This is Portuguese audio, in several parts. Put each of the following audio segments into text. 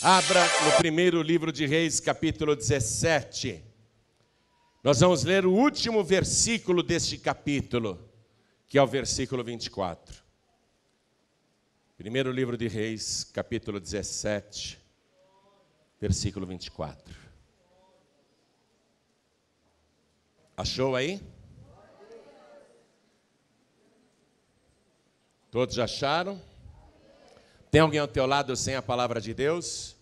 Abra no primeiro livro de Reis, capítulo 17. Nós vamos ler o último versículo deste capítulo, que é o versículo 24. Primeiro livro de Reis, capítulo 17, versículo 24. Achou aí? Todos acharam? Tem alguém ao teu lado sem a palavra de Deus?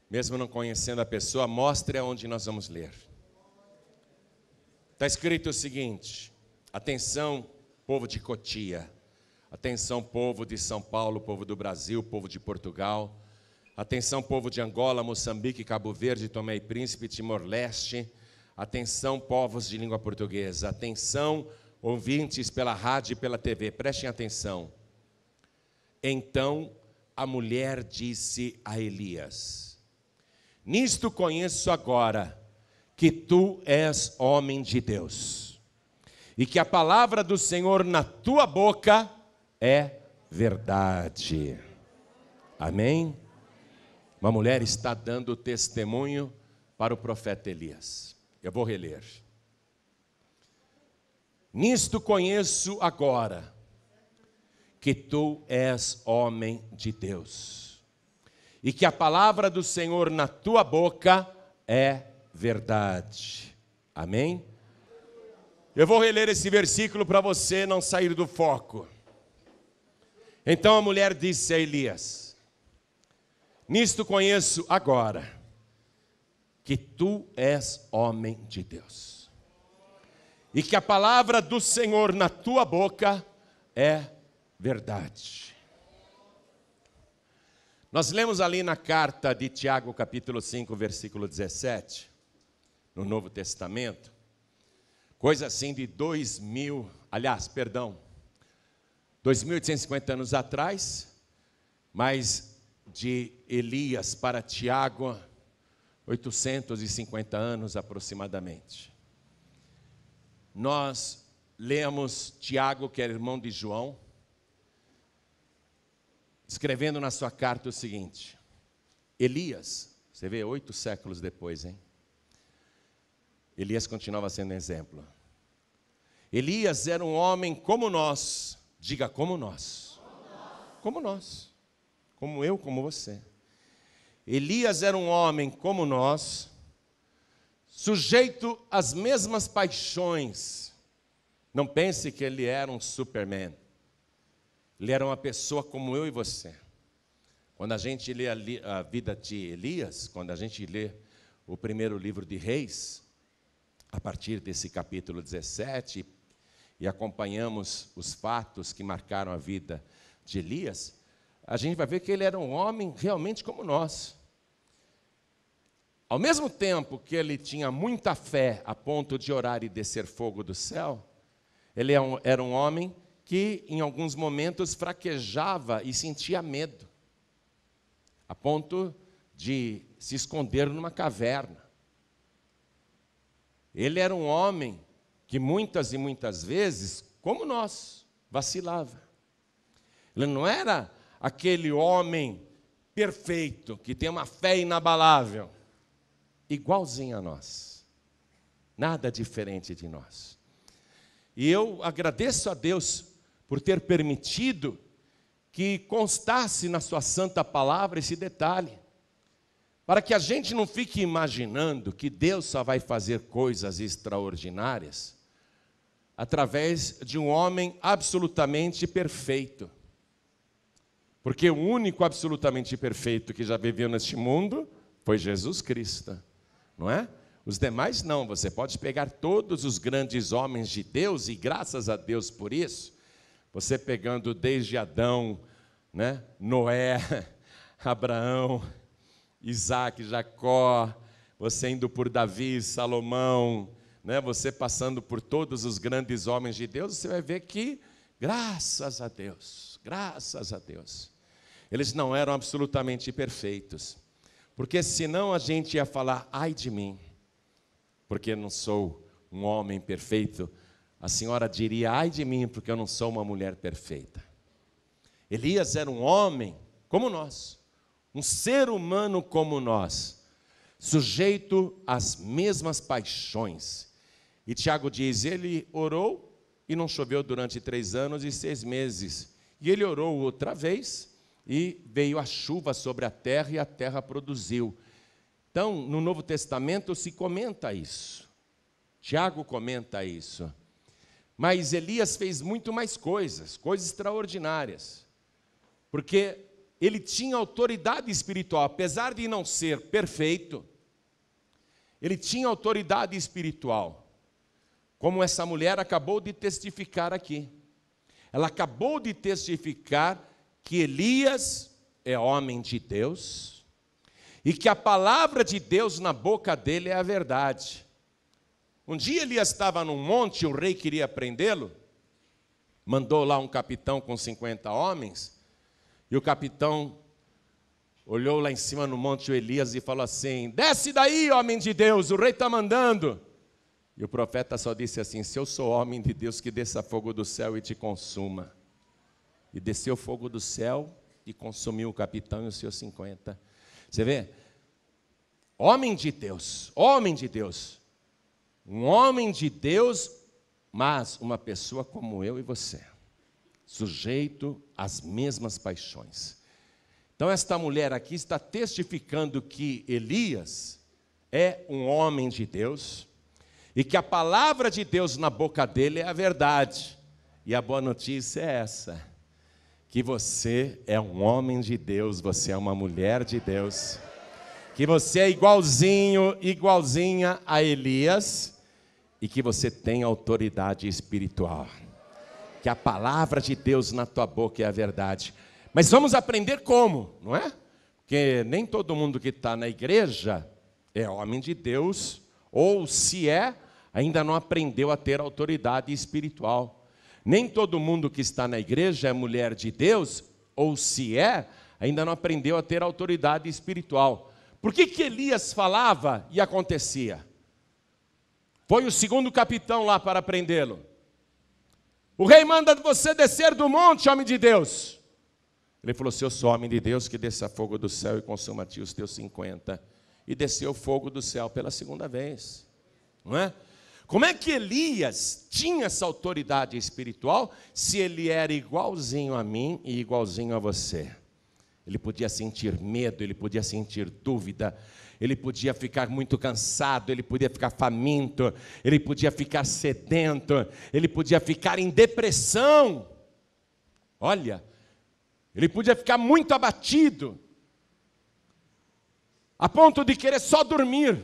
Mesmo não conhecendo a pessoa, mostre aonde nós vamos ler. Está escrito o seguinte: atenção, povo de Cotia, atenção, povo de São Paulo, povo do Brasil, povo de Portugal, atenção, povo de Angola, Moçambique, Cabo Verde, Tomé e Príncipe, Timor-Leste, atenção, povos de língua portuguesa, atenção, ouvintes pela rádio e pela TV, prestem atenção. Então a mulher disse a Elias: nisto conheço agora que tu és homem de Deus, e que a palavra do Senhor na tua boca é verdade. Amém? Uma mulher está dando testemunho para o profeta Elias. Eu vou reler. Nisto conheço agora que tu és homem de Deus, e que a palavra do Senhor na tua boca é verdade. Amém? Eu vou reler esse versículo para você não sair do foco. Então a mulher disse a Elias: nisto conheço agora que tu és homem de Deus, e que a palavra do Senhor na tua boca é verdade. Nós lemos ali na carta de Tiago, capítulo 5, versículo 17, no Novo Testamento, coisa assim de 2.850 anos atrás, mas de Elias para Tiago, 850 anos aproximadamente. Nós lemos Tiago, que era irmão de João, escrevendo na sua carta o seguinte: Elias, você vê 8 séculos depois, hein? Elias continuava sendo exemplo. Elias era um homem como nós, diga como nós. Como nós, como eu, como você. Elias era um homem como nós, sujeito às mesmas paixões. Não pense que ele era um Superman. Ele era uma pessoa como eu e você. Quando a gente lê a vida de Elias, quando a gente lê o primeiro livro de Reis, a partir desse capítulo 17, e acompanhamos os fatos que marcaram a vida de Elias, a gente vai ver que ele era um homem realmente como nós. Ao mesmo tempo que ele tinha muita fé a ponto de orar e descer fogo do céu, ele era um homem que em alguns momentos fraquejava e sentia medo, a ponto de se esconder numa caverna. Ele era um homem que muitas e muitas vezes, como nós, vacilava. Ele não era aquele homem perfeito, que tem uma fé inabalável, igualzinho a nós, nada diferente de nós. E eu agradeço a Deus por ter permitido que constasse na sua santa palavra esse detalhe, para que a gente não fique imaginando que Deus só vai fazer coisas extraordinárias através de um homem absolutamente perfeito. Porque o único absolutamente perfeito que já viveu neste mundo foi Jesus Cristo, não é? Os demais não. Você pode pegar todos os grandes homens de Deus, e graças a Deus por isso, você pegando desde Adão, né, Noé, Abraão, Isaac, Jacó, você indo por Davi, Salomão, né, você passando por todos os grandes homens de Deus, você vai ver que, graças a Deus, eles não eram absolutamente perfeitos. Porque senão a gente ia falar: ai de mim, porque não sou um homem perfeito. A senhora diria: ai de mim, porque eu não sou uma mulher perfeita. Elias era um homem como nós, um ser humano como nós, sujeito às mesmas paixões. E Tiago diz, ele orou e não choveu durante 3 anos e 6 meses. E ele orou outra vez e veio a chuva sobre a terra e a terra produziu. Então, no Novo Testamento se comenta isso. Tiago comenta isso. Mas Elias fez muito mais coisas extraordinárias. Porque ele tinha autoridade espiritual, apesar de não ser perfeito, ele tinha autoridade espiritual. Como essa mulher acabou de testificar aqui. Ela acabou de testificar que Elias é homem de Deus e que a palavra de Deus na boca dele é a verdade. Um dia Elias estava num monte, o rei queria prendê-lo, mandou lá um capitão com 50 homens, e o capitão olhou lá em cima no monte o Elias e falou assim, desce daí, homem de Deus, o rei está mandando. E o profeta só disse assim, se eu sou homem de Deus, que desça fogo do céu e te consuma. E desceu fogo do céu e consumiu o capitão e os seus 50. Você vê? Homem de Deus, homem de Deus. Um homem de Deus, mas uma pessoa como eu e você, sujeito às mesmas paixões. Então esta mulher aqui está testificando que Elias é um homem de Deus e que a palavra de Deus na boca dele é a verdade. E a boa notícia é essa, que você é um homem de Deus, você é uma mulher de Deus, que você é igualzinha a Elias e que você tem autoridade espiritual. Que a palavra de Deus na tua boca é a verdade. Mas vamos aprender como, não é? Porque nem todo mundo que está na igreja é homem de Deus, ou se é, ainda não aprendeu a ter autoridade espiritual. Nem todo mundo que está na igreja é mulher de Deus, ou se é, ainda não aprendeu a ter autoridade espiritual. Por que Elias falava e acontecia? Foi o segundo capitão lá para prendê-lo. O rei manda você descer do monte, homem de Deus. Ele falou, se eu sou homem de Deus, que desça fogo do céu e consuma a ti os teus 50. E desceu fogo do céu pela segunda vez. Não é? Como é que Elias tinha essa autoridade espiritual, se ele era igualzinho a mim e igualzinho a você? Ele podia sentir medo, ele podia sentir dúvida, ele podia ficar muito cansado, ele podia ficar faminto, ele podia ficar sedento, ele podia ficar em depressão. Olha, ele podia ficar muito abatido, a ponto de querer só dormir.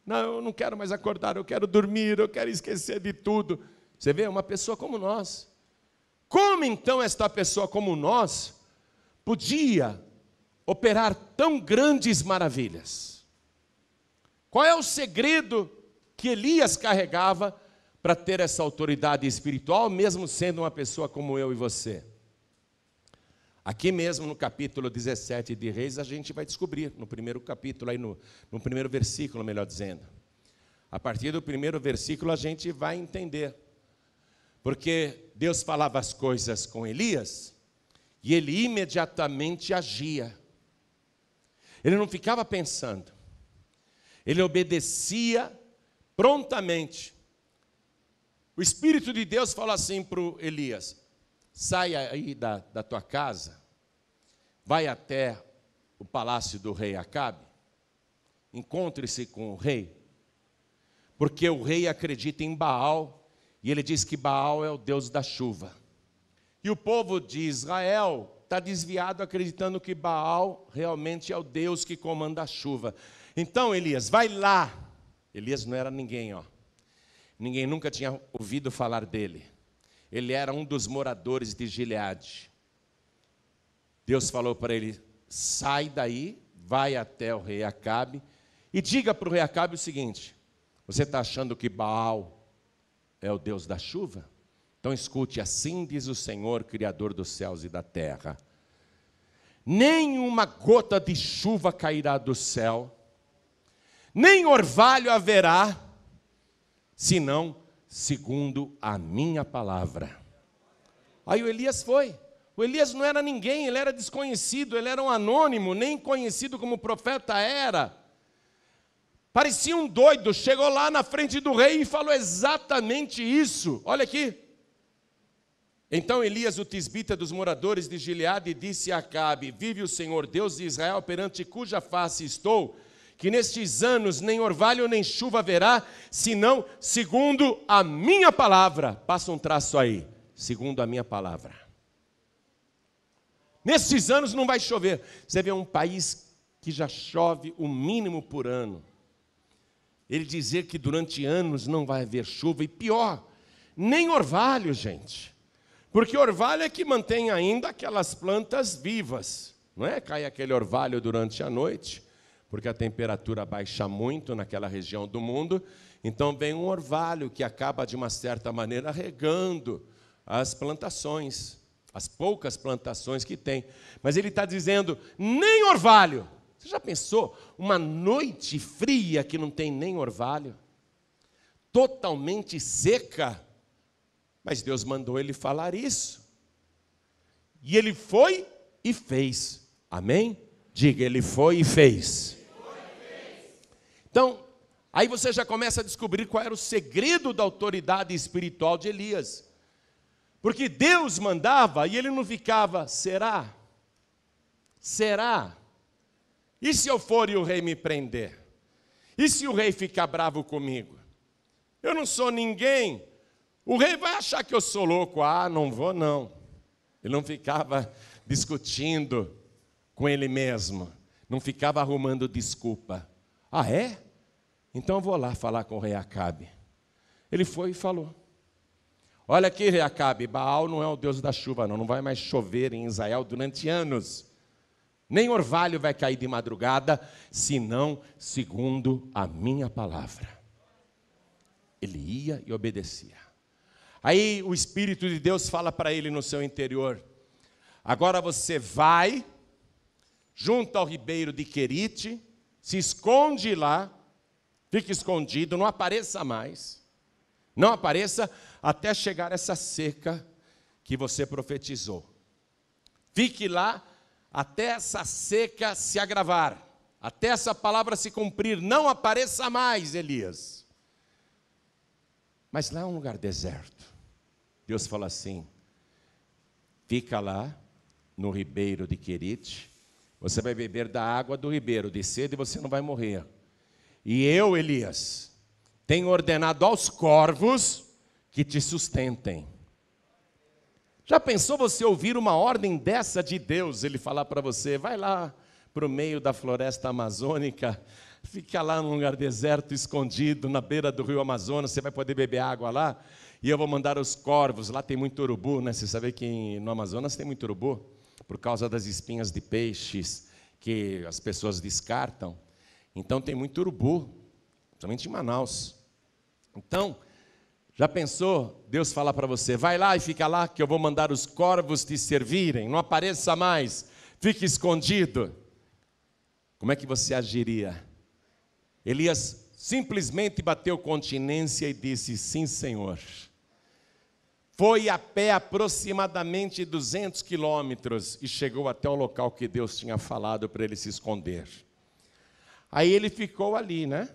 Não, eu não quero mais acordar, eu quero dormir, eu quero esquecer de tudo. Você vê, uma pessoa como nós. Como então esta pessoa como nós podia operar tão grandes maravilhas? Qual é o segredo que Elias carregava para ter essa autoridade espiritual, mesmo sendo uma pessoa como eu e você? Aqui mesmo no capítulo 17 de Reis, a gente vai descobrir, no primeiro capítulo, aí no primeiro versículo, melhor dizendo. A partir do primeiro versículo a gente vai entender. Porque Deus falava as coisas com Elias, e ele imediatamente agia. Ele não ficava pensando. Ele obedecia prontamente. O Espírito de Deus fala assim para o Elias, saia aí da tua casa, vai até o palácio do rei Acabe, encontre-se com o rei, porque o rei acredita em Baal, e ele diz que Baal é o Deus da chuva. E o povo de Israel está desviado acreditando que Baal realmente é o Deus que comanda a chuva. Então Elias, vai lá. Elias não era ninguém, ó. Ninguém nunca tinha ouvido falar dele. Ele era um dos moradores de Gileade. Deus falou para ele, sai daí, vai até o rei Acabe e diga para o rei Acabe o seguinte, você está achando que Baal é o Deus da chuva? Então escute, assim diz o Senhor, Criador dos céus e da terra. Nem uma gota de chuva cairá do céu, nem orvalho haverá, senão segundo a minha palavra. Aí o Elias foi, O Elias não era ninguém, ele era desconhecido, ele era um anônimo, nem conhecido como profeta era. Parecia um doido, chegou lá na frente do rei e falou exatamente isso. Olha aqui. Então Elias, o tisbita dos moradores de Gileade, disse a Acabe: vive o Senhor Deus de Israel, perante cuja face estou, que nestes anos nem orvalho nem chuva haverá, senão segundo a minha palavra. Passa um traço aí, segundo a minha palavra. Nestes anos não vai chover. Você vê um país que já chove o mínimo por ano. Ele dizer que durante anos não vai haver chuva, e pior, nem orvalho, gente. Porque orvalho é que mantém ainda aquelas plantas vivas. Não é? Cai aquele orvalho durante a noite, porque a temperatura baixa muito naquela região do mundo. Então vem um orvalho que acaba, de uma certa maneira, regando as plantações, as poucas plantações que tem. Mas ele está dizendo, nem orvalho. Você já pensou? Uma noite fria que não tem nem orvalho? Totalmente seca. Mas Deus mandou ele falar isso. E ele foi e fez. Amém? Diga, ele foi e fez. Então, aí você já começa a descobrir qual era o segredo da autoridade espiritual de Elias. Porque Deus mandava e ele não ficava, será? Será? E se eu for e o rei me prender? E se o rei ficar bravo comigo? Eu não sou ninguém. O rei vai achar que eu sou louco. Ah, não vou não. Ele não ficava discutindo com ele mesmo. Não ficava arrumando desculpa. Ah, é? Então eu vou lá falar com o rei Acabe. Ele foi e falou. Olha aqui, rei Acabe, Baal não é o Deus da chuva, não vai mais chover em Israel durante anos. Nem orvalho vai cair de madrugada, senão segundo a minha palavra. Ele ia e obedecia. Aí o Espírito de Deus fala para ele no seu interior, agora você vai, junto ao ribeiro de Querite, se esconde lá, fique escondido, não apareça mais. Não apareça até chegar essa seca que você profetizou. Fique lá até essa seca se agravar, até essa palavra se cumprir. Não apareça mais, Elias. Mas lá é um lugar deserto. Deus fala assim, fica lá no ribeiro de Querite, você vai beber da água do ribeiro, de sede você não vai morrer. E eu, Elias, tenho ordenado aos corvos que te sustentem. Já pensou você ouvir uma ordem dessa de Deus? Ele falar para você, vai lá para o meio da floresta amazônica, fica lá num lugar deserto, escondido, na beira do rio Amazonas, você vai poder beber água lá, e eu vou mandar os corvos, lá tem muito urubu, né? Você sabe que no Amazonas tem muito urubu, por causa das espinhas de peixes que as pessoas descartam. Então tem muito urubu, principalmente em Manaus. Então, já pensou, Deus fala para você, vai lá e fica lá, que eu vou mandar os corvos te servirem, não apareça mais, fique escondido. Como é que você agiria? Elias simplesmente bateu continência e disse, sim, Senhor. Foi a pé aproximadamente 200 quilômetros e chegou até o local que Deus tinha falado para ele se esconder. Aí ele ficou ali, né?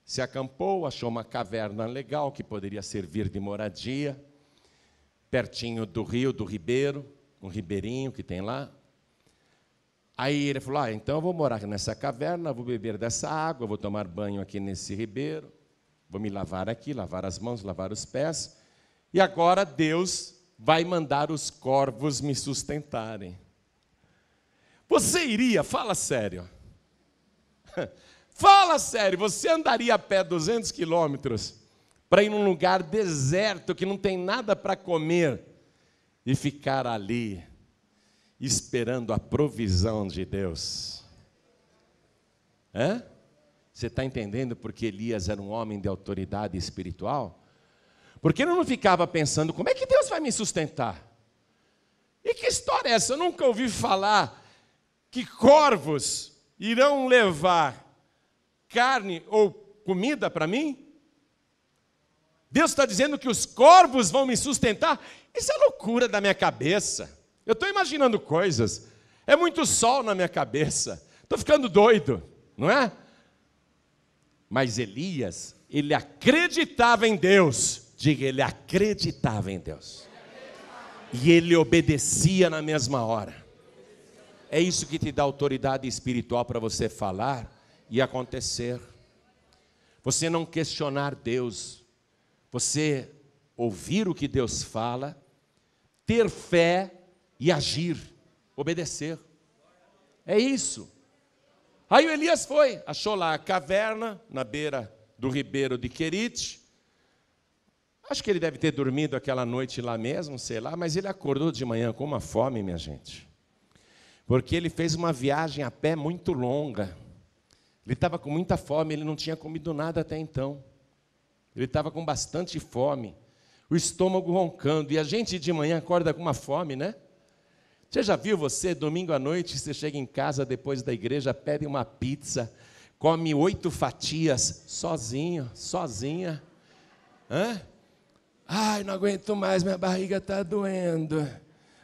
Se acampou, achou uma caverna legal que poderia servir de moradia, pertinho do rio, do ribeiro, um ribeirinho que tem lá. Aí ele falou, então eu vou morar nessa caverna, vou beber dessa água, vou tomar banho aqui nesse ribeiro, vou me lavar aqui, lavar as mãos, lavar os pés, e agora Deus vai mandar os corvos me sustentarem. Você iria, fala sério, fala sério, você andaria a pé 200 quilômetros para ir num lugar deserto que não tem nada para comer e ficar ali esperando a provisão de Deus? Você está entendendo porque Elias era um homem de autoridade espiritual? Porque ele não ficava pensando, como é que Deus vai me sustentar? E que história é essa? Eu nunca ouvi falar que corvos irão levar carne ou comida para mim? Deus está dizendo que os corvos vão me sustentar? Isso é loucura da minha cabeça. Eu estou imaginando coisas. É muito sol na minha cabeça. Estou ficando doido, não é? Mas Elias, ele acreditava em Deus. Diga, ele acreditava em Deus. E ele obedecia na mesma hora. É isso que te dá autoridade espiritual para você falar e acontecer. Você não questionar Deus. Você ouvir o que Deus fala, ter fé e agir, obedecer. É isso. Aí o Elias foi, achou lá a caverna, na beira do ribeiro de Querite. Acho que ele deve ter dormido aquela noite lá mesmo, sei lá, mas ele acordou de manhã com uma fome, minha gente. Porque ele fez uma viagem a pé muito longa. Ele estava com muita fome, ele não tinha comido nada até então. Ele estava com bastante fome, o estômago roncando. E a gente de manhã acorda com uma fome, né? Você já viu você, domingo à noite, você chega em casa depois da igreja, pede uma pizza, come 8 fatias, sozinho, sozinha. Hã? Ai, não aguento mais, minha barriga está doendo.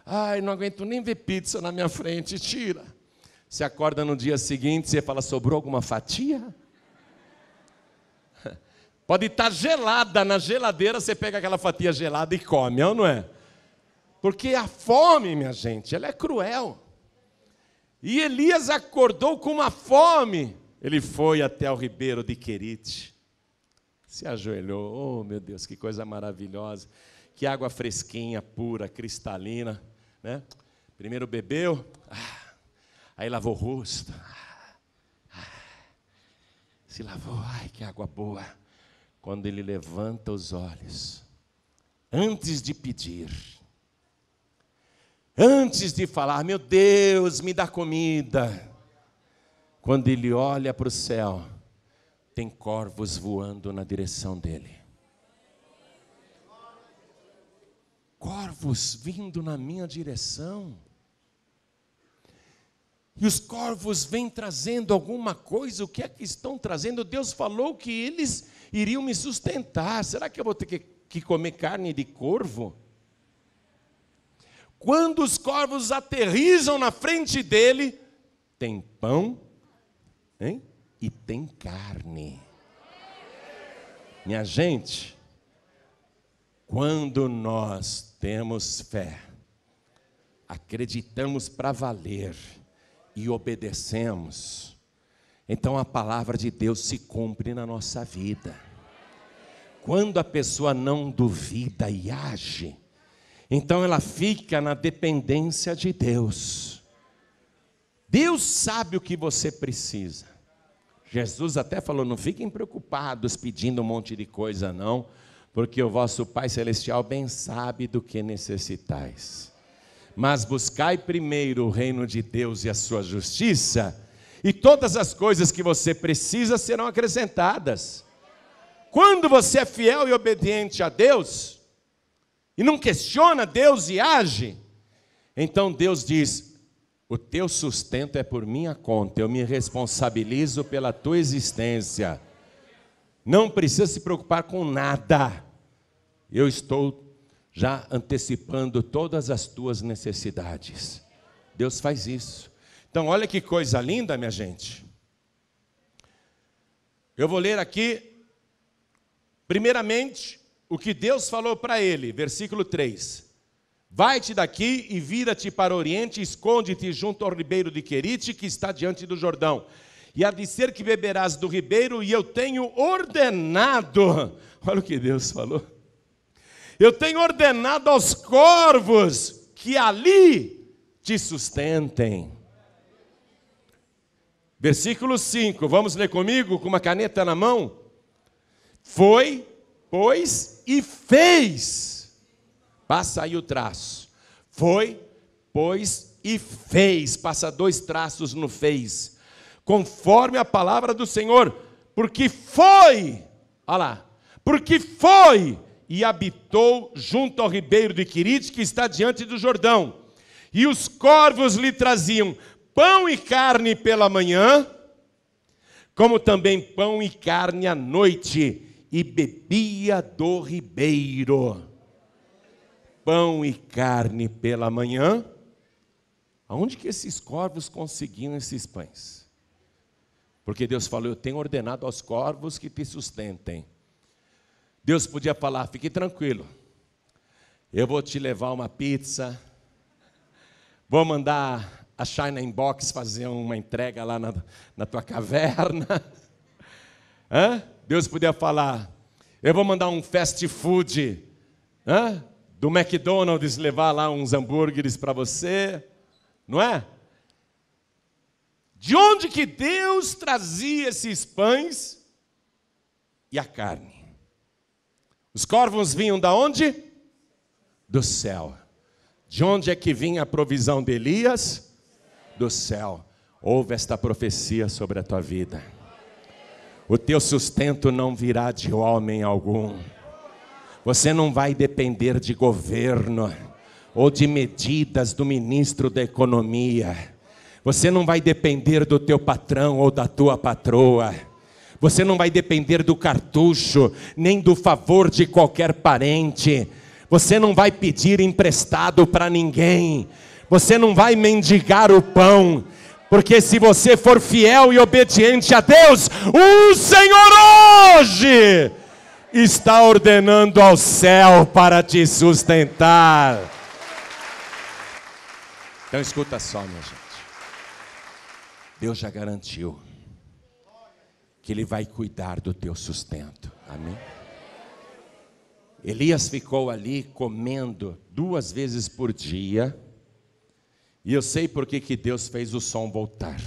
Ai, não aguento nem ver pizza na minha frente, tira. Você acorda no dia seguinte, você fala, sobrou alguma fatia? Pode estar gelada na geladeira, você pega aquela fatia gelada e come, é ou não é? Porque a fome, minha gente, ela é cruel. E Elias acordou com uma fome. Ele foi até o ribeiro de Querite. Se ajoelhou. Oh, meu Deus, que coisa maravilhosa. Que água fresquinha, pura, cristalina, né? Primeiro bebeu, aí lavou o rosto. Se lavou, ai, que água boa. Quando ele levanta os olhos, antes de pedir, antes de falar, meu Deus, me dá comida. Quando ele olha para o céu, tem corvos voando na direção dele. Corvos vindo na minha direção. E os corvos vêm trazendo alguma coisa. O que é que estão trazendo? Deus falou que eles iriam me sustentar. Será que eu vou ter que comer carne de corvo? Quando os corvos aterrissam na frente dele, tem pão, hein? E tem carne. Minha gente, quando nós temos fé, acreditamos para valer e obedecemos, então a palavra de Deus se cumpre na nossa vida. Quando a pessoa não duvida e age, então ela fica na dependência de Deus. Deus sabe o que você precisa. Jesus até falou, não fiquem preocupados pedindo um monte de coisa não, porque o vosso Pai Celestial bem sabe do que necessitais. Mas buscai primeiro o reino de Deus e a sua justiça, e todas as coisas que você precisa serão acrescentadas. Quando você é fiel e obediente a Deus, e não questiona Deus e age, então Deus diz, o teu sustento é por minha conta, eu me responsabilizo pela tua existência. Não precisa se preocupar com nada. Eu estou já antecipando todas as tuas necessidades. Deus faz isso. Então, olha que coisa linda, minha gente. Eu vou ler aqui, primeiramente, o que Deus falou para ele, versículo 3. Vai-te daqui e vira-te para o oriente, esconde-te junto ao ribeiro de Querite, que está diante do Jordão. E há de ser que beberás do ribeiro, e eu tenho ordenado, olha o que Deus falou, eu tenho ordenado aos corvos que ali te sustentem. Versículo 5, vamos ler comigo, com uma caneta na mão. Foi, pois, e fez. Passa aí o traço. Foi, pois, e fez. Passa 2 traços no fez. Conforme a palavra do Senhor. Porque foi, olha lá, porque foi e habitou junto ao ribeiro de Querite, que está diante do Jordão. E os corvos lhe traziam pão e carne pela manhã, como também pão e carne à noite, e bebia do ribeiro. Pão e carne pela manhã, Aonde que esses corvos conseguiam esses pães? Porque Deus falou, eu tenho ordenado aos corvos que te sustentem. Deus podia falar, fique tranquilo, eu vou te levar uma pizza, vou mandar a China Inbox fazer uma entrega lá na tua caverna. Deus podia falar, eu vou mandar um fast food do McDonald's levar lá uns hambúrgueres para você, não é? De onde que Deus trazia esses pães e a carne? Os corvos vinham da onde? Do céu. De onde é que vinha a provisão de Elias? Do céu. Ouve esta profecia sobre a tua vida. O teu sustento não virá de homem algum. Você não vai depender de governo ou de medidas do ministro da economia. Você não vai depender do teu patrão ou da tua patroa. Você não vai depender do cartucho, nem do favor de qualquer parente. Você não vai pedir emprestado para ninguém. Você não vai mendigar o pão. Porque se você for fiel e obediente a Deus, o Senhor hoje está ordenando ao céu para te sustentar. Então escuta só, minha gente. Deus já garantiu que Ele vai cuidar do teu sustento. Amém? Elias ficou ali comendo 2 vezes por dia. E eu sei por que Deus fez o som voltar.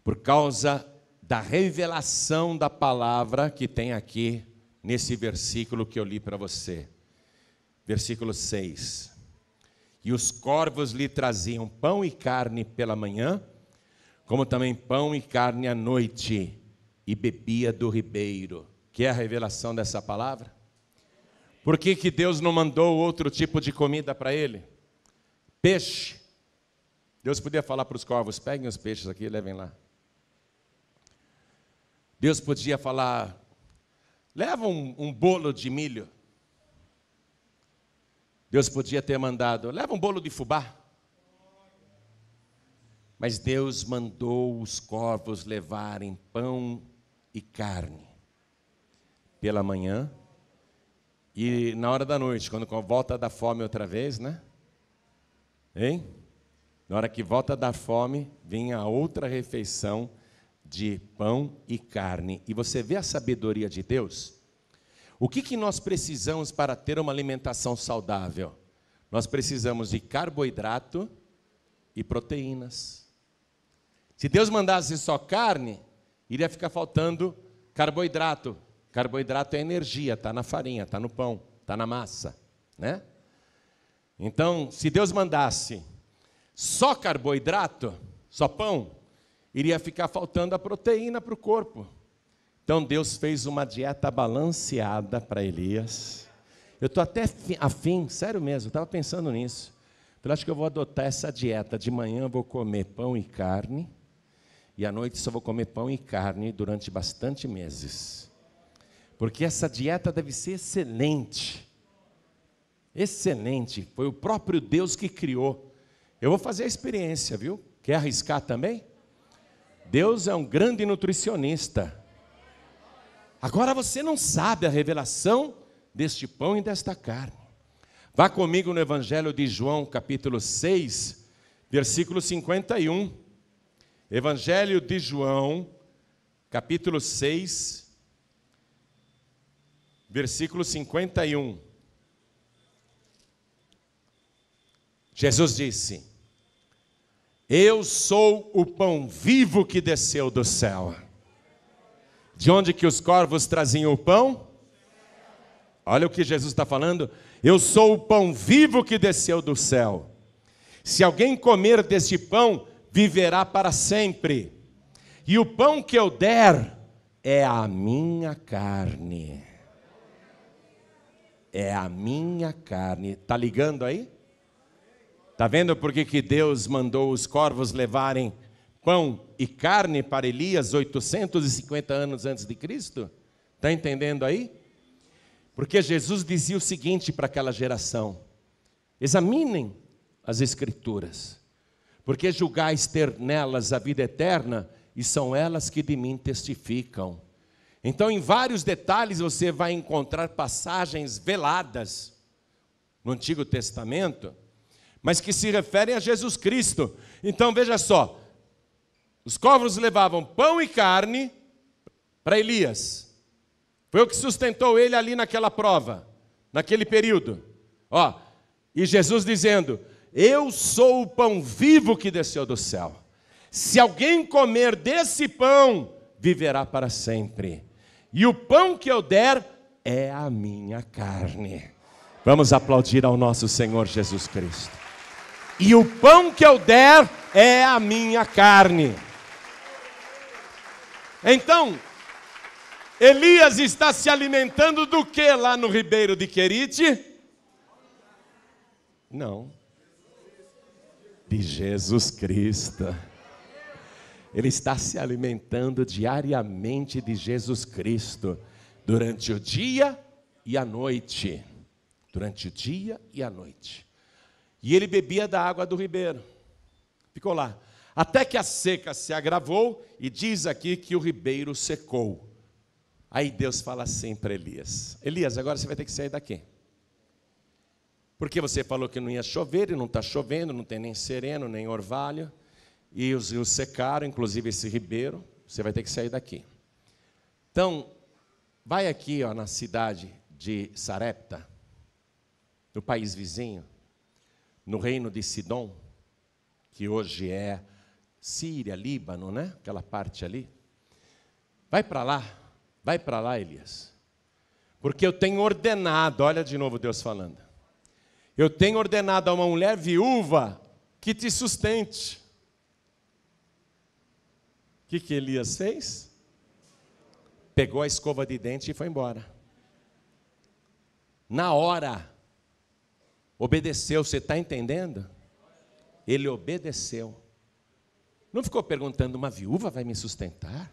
Por causa da revelação da palavra que tem aqui nesse versículo que eu li para você. Versículo 6. E os corvos lhe traziam pão e carne pela manhã, como também pão e carne à noite, e bebia do ribeiro. Que é a revelação dessa palavra? Por que Deus não mandou outro tipo de comida para ele? Peixe. Deus podia falar para os corvos, peguem os peixes aqui e levem lá. Deus podia falar, leva um bolo de milho. Deus podia ter mandado, leva um bolo de fubá. Mas Deus mandou os corvos levarem pão e carne pela manhã e na hora da noite, quando volta da fome outra vez, né? Hein? Na hora que volta da fome, vinha a outra refeição de pão e carne. E você vê a sabedoria de Deus? O que nós precisamos para ter uma alimentação saudável? Nós precisamos de carboidrato e proteínas. Se Deus mandasse só carne, iria ficar faltando carboidrato. Carboidrato é energia, está na farinha, está no pão, está na massa, né? Então, se Deus mandasse só carboidrato, só pão, iria ficar faltando a proteína para o corpo. Então Deus fez uma dieta balanceada para Elias. Eu estou até afim, sério mesmo, estava pensando nisso. Eu acho que eu vou adotar essa dieta. De manhã eu vou comer pão e carne, e à noite só vou comer pão e carne durante bastante meses. Porque essa dieta deve ser excelente. Excelente, foi o próprio Deus que criou. Eu vou fazer a experiência, viu? Quer arriscar também? Deus é um grande nutricionista. Agora você não sabe a revelação deste pão e desta carne. Vá comigo no Evangelho de João, capítulo 6, versículo 51. Evangelho de João, capítulo 6, versículo 51. Jesus disse, eu sou o pão vivo que desceu do céu. De onde que os corvos traziam o pão? Olha o que Jesus está falando. Eu sou o pão vivo que desceu do céu. Se alguém comer deste pão, viverá para sempre. E o pão que eu der é a minha carne. É a minha carne. Está ligando aí? Está vendo por que Deus mandou os corvos levarem pão e carne para Elias 850 anos antes de Cristo? Está entendendo aí? Porque Jesus dizia o seguinte para aquela geração: examinem as Escrituras, porque julgais ter nelas a vida eterna, e são elas que de mim testificam. Então, em vários detalhes, você vai encontrar passagens veladas no Antigo Testamento, mas que se referem a Jesus Cristo. Então, veja só, os corvos levavam pão e carne para Elias. Foi o que sustentou ele ali naquela prova, naquele período. E Jesus dizendo: eu sou o pão vivo que desceu do céu. Se alguém comer desse pão, viverá para sempre. E o pão que eu der é a minha carne. Vamos aplaudir ao nosso Senhor Jesus Cristo. E o pão que eu der é a minha carne. Então, Elias está se alimentando do que lá no ribeiro de Querite? Não. De Jesus Cristo. Ele está se alimentando diariamente de Jesus Cristo, durante o dia e a noite. Durante o dia e a noite. E ele bebia da água do ribeiro. Ficou lá. Até que a seca se agravou, e diz aqui que o ribeiro secou. Aí Deus fala assim para Elias: Elias, agora você vai ter que sair daqui. Porque você falou que não ia chover, e não está chovendo, não tem nem sereno, nem orvalho. E os rios secaram, inclusive esse ribeiro. Você vai ter que sair daqui. Então, vai aqui na cidade de Sarepta, no país vizinho, no reino de Sidom, que hoje é Síria, Líbano, né? Aquela parte ali. Vai para lá, Elias. Porque eu tenho ordenado, olha de novo Deus falando. Eu tenho ordenado a uma mulher viúva que te sustente. O que Elias fez? Pegou a escova de dente e foi embora. Na hora, obedeceu, você está entendendo? Ele obedeceu. Não ficou perguntando: uma viúva vai me sustentar?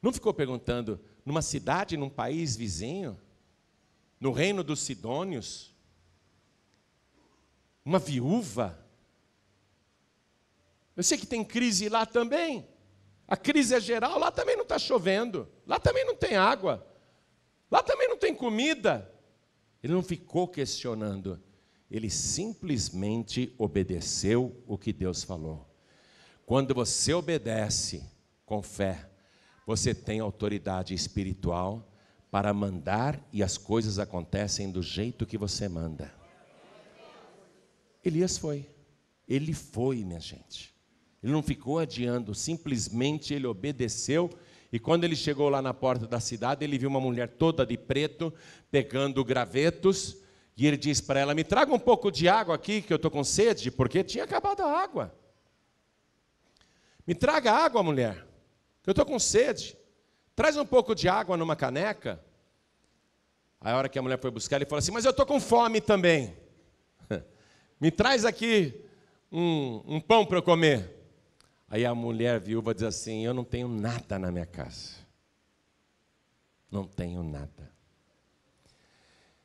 Não ficou perguntando: numa cidade, num país vizinho, no reino dos Sidônios, uma viúva? Eu sei que tem crise lá também. A crise é geral, lá também não está chovendo, lá também não tem água, lá também não tem comida. Ele não ficou questionando, ele simplesmente obedeceu o que Deus falou. Quando você obedece com fé, você tem autoridade espiritual para mandar, e as coisas acontecem do jeito que você manda. Elias foi, ele foi, minha gente. Ele não ficou adiando, simplesmente ele obedeceu. E quando ele chegou lá na porta da cidade, ele viu uma mulher toda de preto, pegando gravetos. E ele disse para ela: me traga um pouco de água aqui, que eu estou com sede, porque tinha acabado a água. Me traga água, mulher, que eu estou com sede. Traz um pouco de água numa caneca. Aí a hora que a mulher foi buscar, ele falou assim: mas eu estou com fome também. Me traz aqui um pão para eu comer. Aí a mulher viúva diz assim: eu não tenho nada na minha casa. Não tenho nada.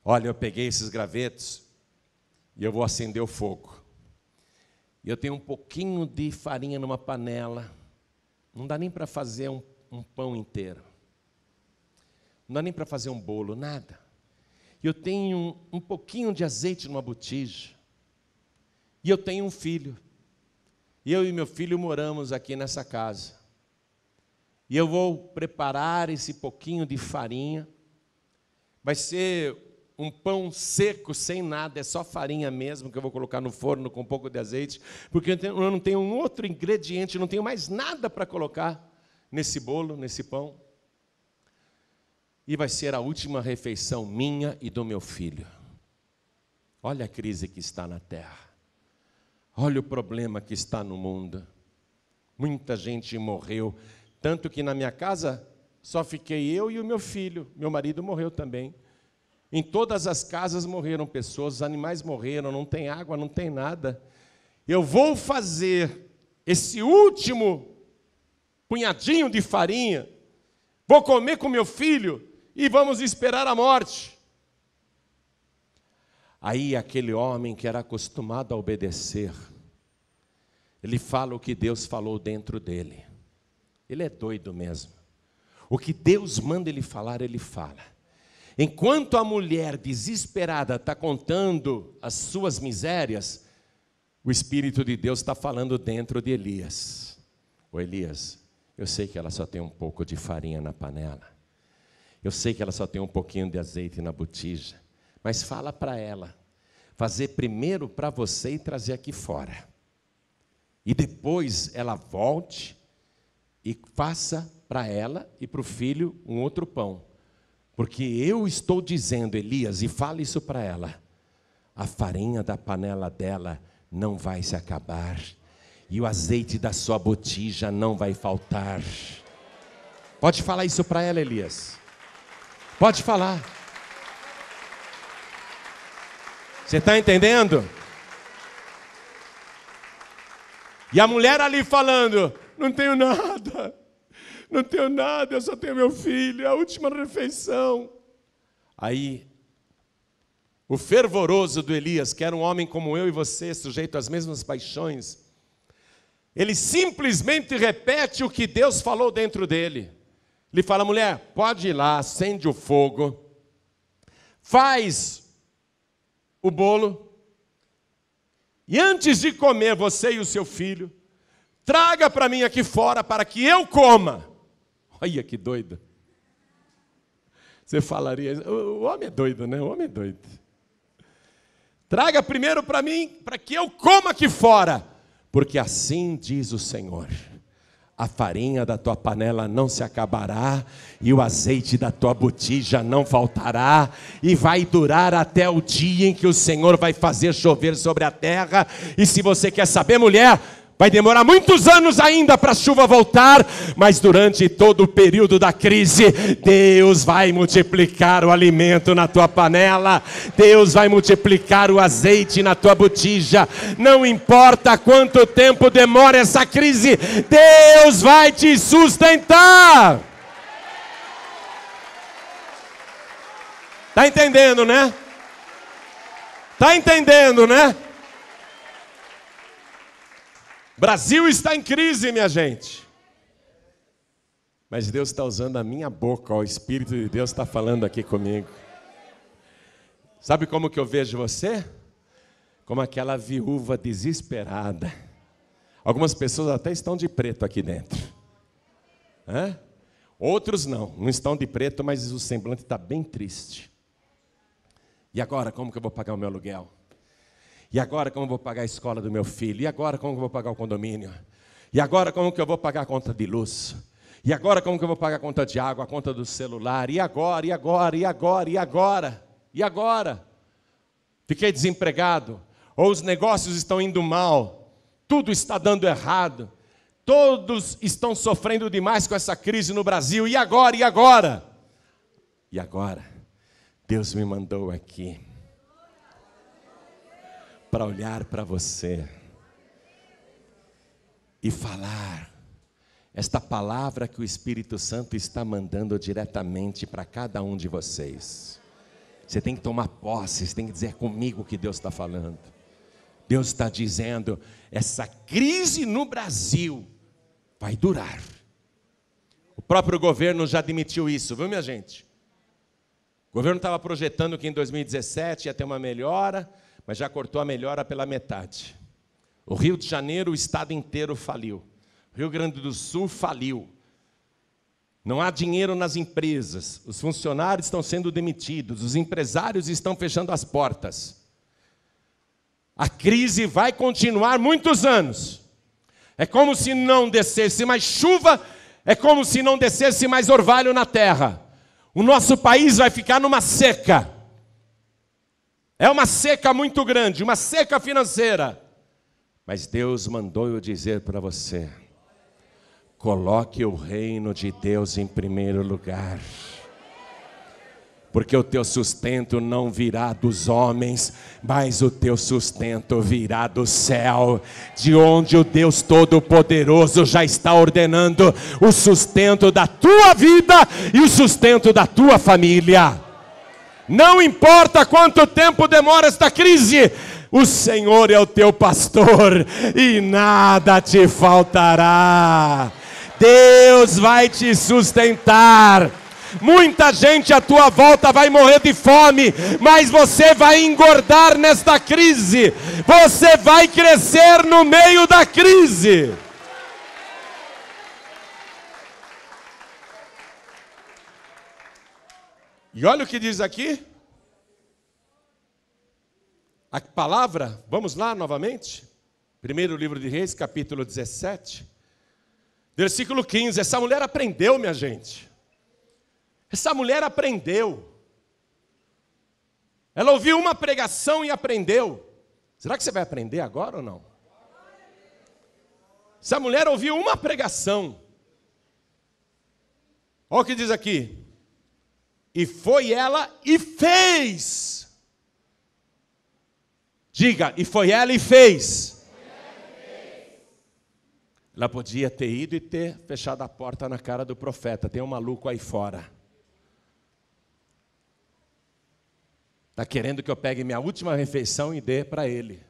Olha, eu peguei esses gravetos e eu vou acender o fogo. E eu tenho um pouquinho de farinha numa panela. Não dá nem para fazer um pão inteiro. Não dá nem para fazer um bolo, nada. E eu tenho um pouquinho de azeite numa botija. E eu tenho um filho. Eu e meu filho moramos aqui nessa casa. E eu vou preparar esse pouquinho de farinha. Vai ser um pão seco, sem nada, é só farinha mesmo, que eu vou colocar no forno com um pouco de azeite, porque eu não tenho um outro ingrediente, não tenho mais nada para colocar nesse bolo, nesse pão. E vai ser a última refeição minha e do meu filho. Olha a crise que está na terra. Olha o problema que está no mundo. Muita gente morreu, tanto que na minha casa só fiquei eu e o meu filho. Meu marido morreu também. Em todas as casas morreram pessoas, os animais morreram, não tem água, não tem nada. Eu vou fazer esse último punhadinho de farinha, vou comer com meu filho e vamos esperar a morte. Aí aquele homem que era acostumado a obedecer, ele fala o que Deus falou dentro dele. Ele é doido mesmo. O que Deus manda ele falar, ele fala. Enquanto a mulher desesperada está contando as suas misérias, o Espírito de Deus está falando dentro de Elias. Ô Elias, eu sei que ela só tem um pouco de farinha na panela. Eu sei que ela só tem um pouquinho de azeite na botija. Mas fala para ela, fazer primeiro para você e trazer aqui fora. E depois ela volte e faça para ela e para o filho um outro pão. Porque eu estou dizendo, Elias, e fala isso para ela, a farinha da panela dela não vai se acabar. E o azeite da sua botija não vai faltar. Pode falar isso para ela, Elias. Pode falar. Você está entendendo? E a mulher ali falando, não tenho nada, eu só tenho meu filho, é a última refeição. Aí, o fervoroso do Elias, que era um homem como eu e você, sujeito às mesmas paixões, ele simplesmente repete o que Deus falou dentro dele. Ele fala, mulher, pode ir lá, acende o fogo, faz o bolo, e antes de comer você e o seu filho, traga para mim aqui fora para que eu coma. Olha que doido. Você falaria, o homem é doido, né? O homem é doido. Traga primeiro para mim, para que eu coma aqui fora. Porque assim diz o Senhor, a farinha da tua panela não se acabará, e o azeite da tua botija não faltará, e vai durar até o dia em que o Senhor vai fazer chover sobre a terra. E se você quer saber, mulher, vai demorar muitos anos ainda para a chuva voltar, mas durante todo o período da crise, Deus vai multiplicar o alimento na tua panela, Deus vai multiplicar o azeite na tua botija. Não importa quanto tempo demora essa crise, Deus vai te sustentar. Está entendendo, né? Está entendendo, né? Brasil está em crise, minha gente. Mas Deus está usando a minha boca, ó, o Espírito de Deus está falando aqui comigo. Sabe como que eu vejo você? Como aquela viúva desesperada. Algumas pessoas até estão de preto aqui dentro. Outros não estão de preto, mas o semblante está bem triste. E agora, como que eu vou pagar o meu aluguel? E agora como eu vou pagar a escola do meu filho? E agora como eu vou pagar o condomínio? E agora como que eu vou pagar a conta de luz? E agora como que eu vou pagar a conta de água, a conta do celular? E agora? Fiquei desempregado. Ou os negócios estão indo mal. Tudo está dando errado. Todos estão sofrendo demais com essa crise no Brasil. E agora? E agora? Deus me mandou aqui para olhar para você e falar esta palavra que o Espírito Santo está mandando diretamente para cada um de vocês. Você tem que tomar posse, você tem que dizer comigo o que Deus está falando. Deus está dizendo, essa crise no Brasil vai durar. O próprio governo já admitiu isso, viu, minha gente? O governo estava projetando que em 2017 ia ter uma melhora, mas já cortou a melhora pela metade. O Rio de Janeiro, o estado inteiro faliu. O Rio Grande do Sul faliu. Não há dinheiro nas empresas. Os funcionários estão sendo demitidos. Os empresários estão fechando as portas. A crise vai continuar muitos anos. É como se não descesse mais chuva, é como se não descesse mais orvalho na terra. O nosso país vai ficar numa seca. É uma seca muito grande, uma seca financeira. Mas Deus mandou eu dizer para você, coloque o reino de Deus em primeiro lugar. Porque o teu sustento não virá dos homens, mas o teu sustento virá do céu, de onde o Deus Todo-Poderoso já está ordenando o sustento da tua vida e o sustento da tua família. Não importa quanto tempo demora esta crise, o Senhor é o teu pastor e nada te faltará. Deus vai te sustentar. Muita gente à tua volta vai morrer de fome, mas você vai engordar nesta crise. Você vai crescer no meio da crise. E olha o que diz aqui. A palavra, vamos lá novamente. Primeiro livro de Reis, capítulo 17, versículo 15. Essa mulher aprendeu, minha gente. Essa mulher aprendeu. Ela ouviu uma pregação e aprendeu. Será que você vai aprender agora ou não? Essa mulher ouviu uma pregação. Olha o que diz aqui. E foi ela e fez. Diga, e foi ela e fez. Ela podia ter ido e ter fechado a porta na cara do profeta. Tem um maluco aí fora. Está querendo que eu pegue minha última refeição e dê para ele.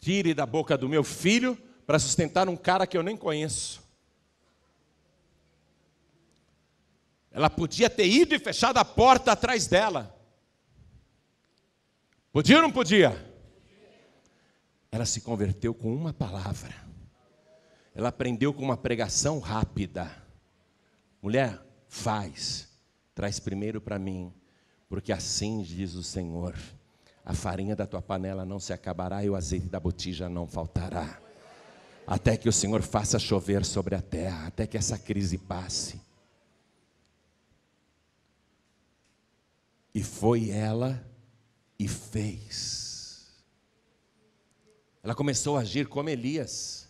Tire da boca do meu filho para sustentar um cara que eu nem conheço. Ela podia ter ido e fechado a porta atrás dela. Podia ou não podia? Ela se converteu com uma palavra. Ela aprendeu com uma pregação rápida. Mulher, faz. Traz primeiro para mim. Porque assim diz o Senhor. A farinha da tua panela não se acabará e o azeite da botija não faltará. Até que o Senhor faça chover sobre a terra. Até que essa crise passe. E foi ela e fez. Ela começou a agir como Elias.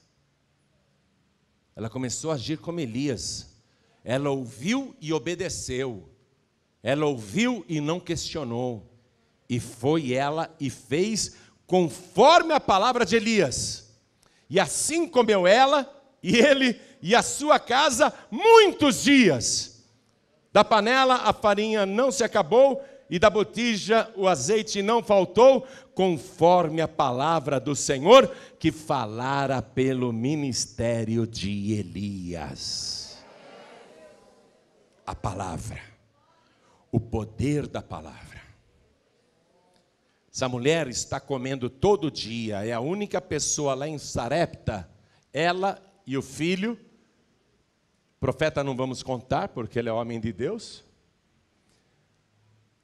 Ela começou a agir como Elias. Ela ouviu e obedeceu. Ela ouviu e não questionou. E foi ela e fez conforme a palavra de Elias. E assim comeu ela e ele e a sua casa muitos dias. Da panela a farinha não se acabou e da botija o azeite não faltou, conforme a palavra do Senhor que falara pelo ministério de Elias. A palavra, o poder da palavra. Essa mulher está comendo todo dia, é a única pessoa lá em Sarepta, ela e o filho. Profeta não vamos contar, porque ele é homem de Deus.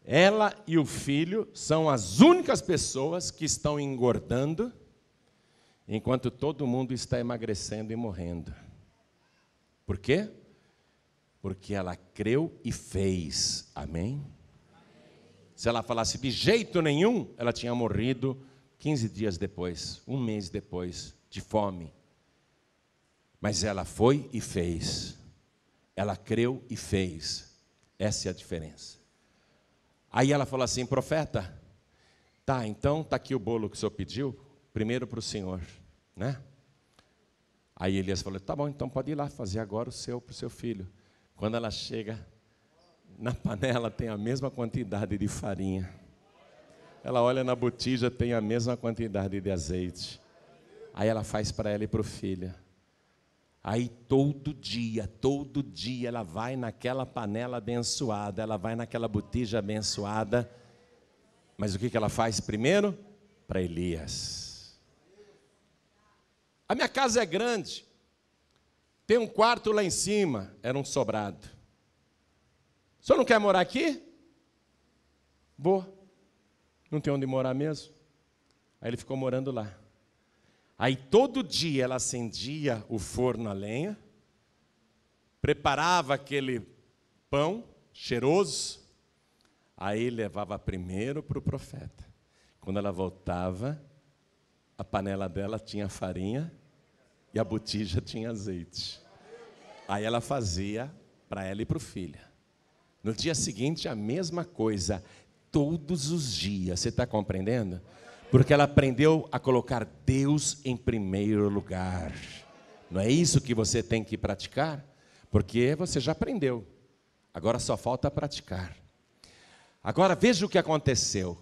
Ela e o filho são as únicas pessoas que estão engordando, enquanto todo mundo está emagrecendo e morrendo. Por quê? Porque ela creu e fez. Amém? Se ela falasse de jeito nenhum, ela tinha morrido 15 dias depois, um mês depois, de fome. Mas ela foi e fez. Ela creu e fez. Essa é a diferença. Aí ela falou assim, profeta, tá, então está aqui o bolo que o senhor pediu, primeiro para o senhor, né? Aí Elias falou, tá bom, então pode ir lá fazer agora o seu para o seu filho. Quando ela chega, na panela tem a mesma quantidade de farinha. Ela olha na botija, tem a mesma quantidade de azeite. Aí ela faz para ela e para o filho. Aí todo dia ela vai naquela panela abençoada, ela vai naquela botija abençoada. Mas o que ela faz primeiro? Para Elias. A minha casa é grande, tem um quarto lá em cima, era um sobrado. O senhor não quer morar aqui? Vou. Não tem onde morar mesmo? Aí ele ficou morando lá. Aí todo dia ela acendia o forno a lenha, preparava aquele pão cheiroso, aí levava primeiro para o profeta. Quando ela voltava, a panela dela tinha farinha e a botija tinha azeite. Aí ela fazia para ela e para o filho. No dia seguinte, a mesma coisa, todos os dias. Você está compreendendo? Porque ela aprendeu a colocar Deus em primeiro lugar. Não é isso que você tem que praticar? Porque você já aprendeu. Agora só falta praticar. Agora veja o que aconteceu.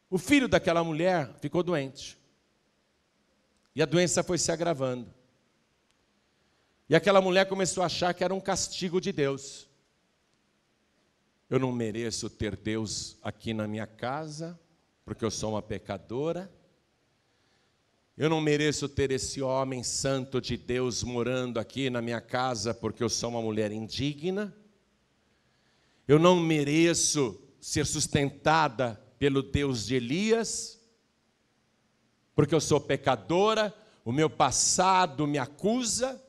O filho daquela mulher ficou doente. E a doença foi se agravando. E aquela mulher começou a achar que era um castigo de Deus. Eu não mereço ter Deus aqui na minha casa, porque eu sou uma pecadora. Eu não mereço ter esse homem santo de Deus morando aqui na minha casa, porque eu sou uma mulher indigna. Eu não mereço ser sustentada pelo Deus de Elias, porque eu sou pecadora, o meu passado me acusa,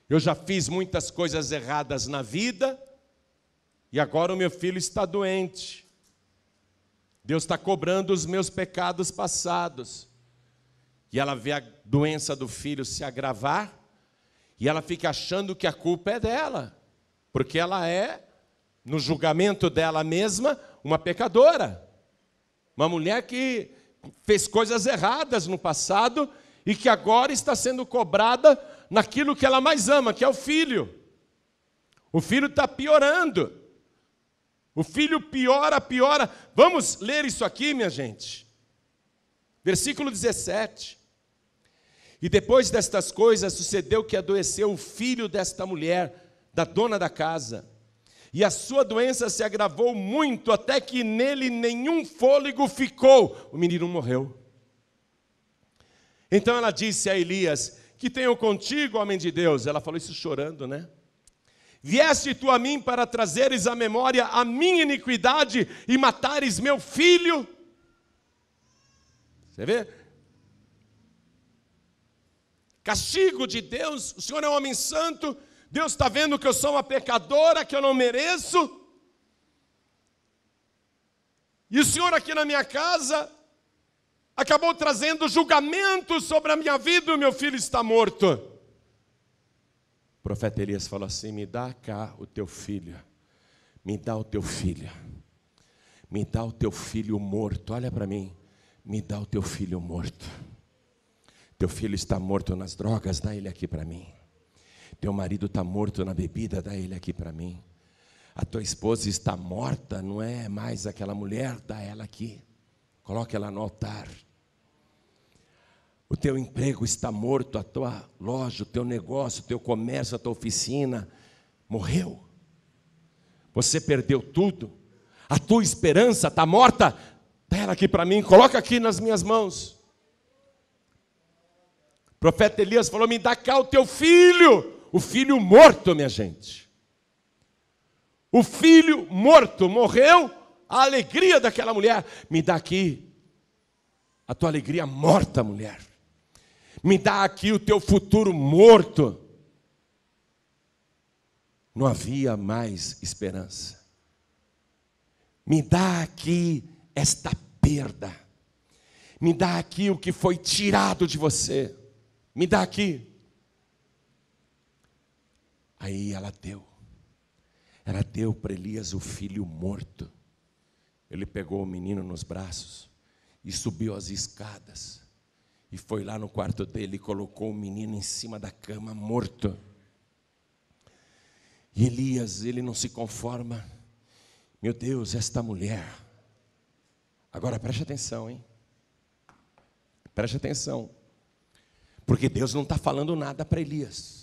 eu já fiz muitas coisas erradas na vida, e agora o meu filho está doente. Deus está cobrando os meus pecados passados. E ela vê a doença do filho se agravar, e ela fica achando que a culpa é dela, porque ela é, no julgamento dela mesma, uma pecadora. Uma mulher que fez coisas erradas no passado e que agora está sendo cobrada naquilo que ela mais ama, que é o filho. O filho está piorando. O filho piora. Vamos ler isso aqui, minha gente. Versículo 17. E depois destas coisas sucedeu que adoeceu o filho desta mulher, da dona da casa. E a sua doença se agravou muito, até que nele nenhum fôlego ficou. O menino morreu. Então ela disse a Elias: que tenho contigo, homem de Deus? Ela falou isso chorando, né? Vieste tu a mim para trazeres à memória a minha iniquidade e matares meu filho? Você vê? Castigo de Deus. O Senhor é um homem santo. Deus está vendo que eu sou uma pecadora, que eu não mereço. E o Senhor aqui na minha casa acabou trazendo julgamento sobre a minha vida e o meu filho está morto. O profeta Elias falou assim: me dá cá o teu filho. Me dá o teu filho. Me dá o teu filho morto. Olha para mim. Me dá o teu filho morto. Teu filho está morto nas drogas, dá ele aqui para mim. Teu marido está morto na bebida, dá ele aqui para mim. A tua esposa está morta, não é mais aquela mulher, dá ela aqui. Coloca ela no altar. O teu emprego está morto, a tua loja, o teu negócio, o teu comércio, a tua oficina, morreu. Você perdeu tudo. A tua esperança está morta, dá ela aqui para mim, coloca aqui nas minhas mãos. O profeta Elias falou: me dá cá o teu filho. O filho morto, minha gente. O filho morto morreu, a alegria daquela mulher. Me dá aqui a tua alegria morta, mulher. Me dá aqui o teu futuro morto. Não havia mais esperança. Me dá aqui esta perda. Me dá aqui o que foi tirado de você. Me dá aqui. Aí ela deu para Elias o filho morto. Ele pegou o menino nos braços e subiu as escadas. E foi lá no quarto dele e colocou o menino em cima da cama, morto. E Elias, ele não se conforma. Meu Deus, esta mulher. Agora preste atenção, hein? Preste atenção. Porque Deus não está falando nada para Elias.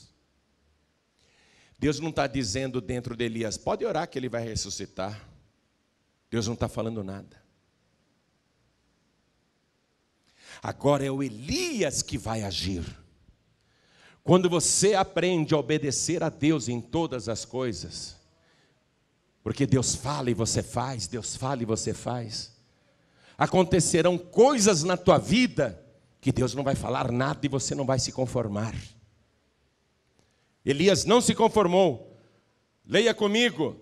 Deus não está dizendo dentro de Elias: pode orar que ele vai ressuscitar. Deus não está falando nada. Agora é o Elias que vai agir. Quando você aprende a obedecer a Deus em todas as coisas, porque Deus fala e você faz, Deus fala e você faz, acontecerão coisas na tua vida que Deus não vai falar nada e você não vai se conformar. Elias não se conformou. Leia comigo.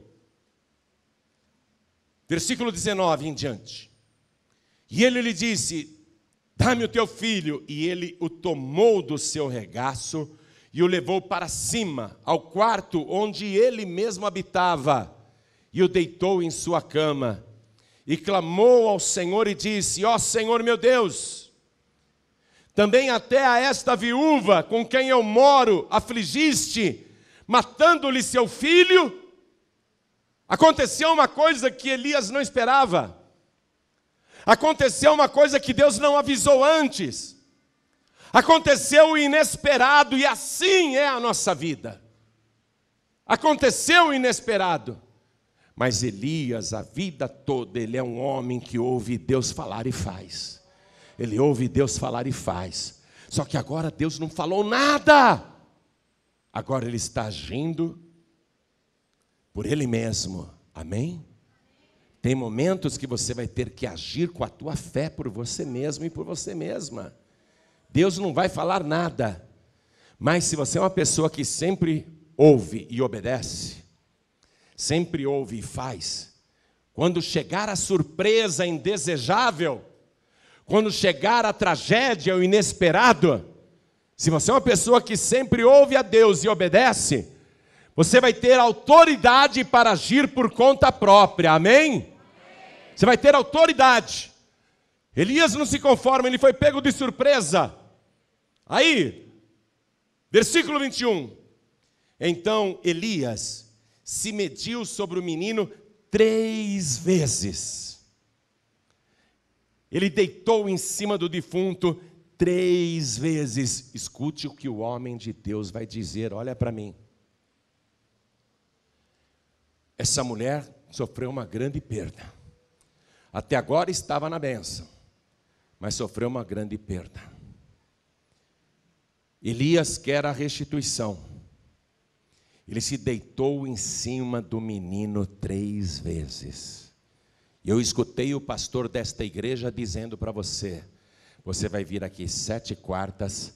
Versículo 19 em diante. E ele lhe disse: dá-me o teu filho. E ele o tomou do seu regaço e o levou para cima, ao quarto onde ele mesmo habitava, e o deitou em sua cama. E clamou ao Senhor e disse: ó Senhor meu Deus, também até a esta viúva com quem eu moro afligiste, matando-lhe seu filho? Aconteceu uma coisa que Elias não esperava. Aconteceu uma coisa que Deus não avisou antes. Aconteceu o inesperado, e assim é a nossa vida. Aconteceu o inesperado. Mas Elias, a vida toda, ele é um homem que ouve Deus falar e faz. Ele ouve Deus falar e faz. Só que agora Deus não falou nada. Agora ele está agindo por ele mesmo. Amém? Tem momentos que você vai ter que agir com a tua fé por você mesmo e por você mesma. Deus não vai falar nada. Mas se você é uma pessoa que sempre ouve e obedece, sempre ouve e faz, quando chegar a surpresa indesejável, quando chegar a tragédia, o inesperado, se você é uma pessoa que sempre ouve a Deus e obedece, você vai ter autoridade para agir por conta própria, amém? Você vai ter autoridade. Elias não se conforma, ele foi pego de surpresa. Aí, versículo 21. Então Elias se mediu sobre o menino 3 vezes. Ele deitou em cima do defunto 3 vezes. Escute o que o homem de Deus vai dizer, olha para mim. Essa mulher sofreu uma grande perda. Até agora estava na bênção, mas sofreu uma grande perda. Elias quer a restituição. Ele se deitou em cima do menino 3 vezes. Eu escutei o pastor desta igreja dizendo para você, você vai vir aqui 7 quartas,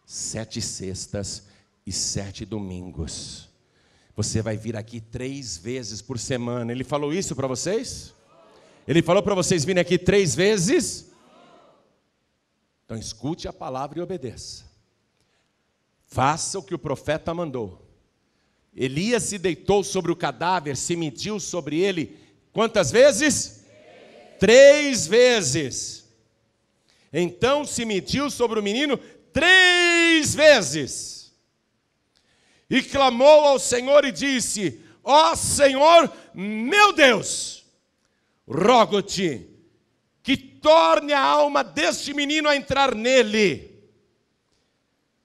7 sextas e 7 domingos. Você vai vir aqui 3 vezes por semana. Ele falou isso para vocês? Ele falou para vocês virem aqui 3 vezes? Então escute a palavra e obedeça. Faça o que o profeta mandou. Elias se deitou sobre o cadáver, se mediu sobre ele, quantas vezes? 3 vezes. Então se mediu sobre o menino 3 vezes. E clamou ao Senhor e disse: ó Senhor, meu Deus, rogo-te que torne a alma deste menino a entrar nele.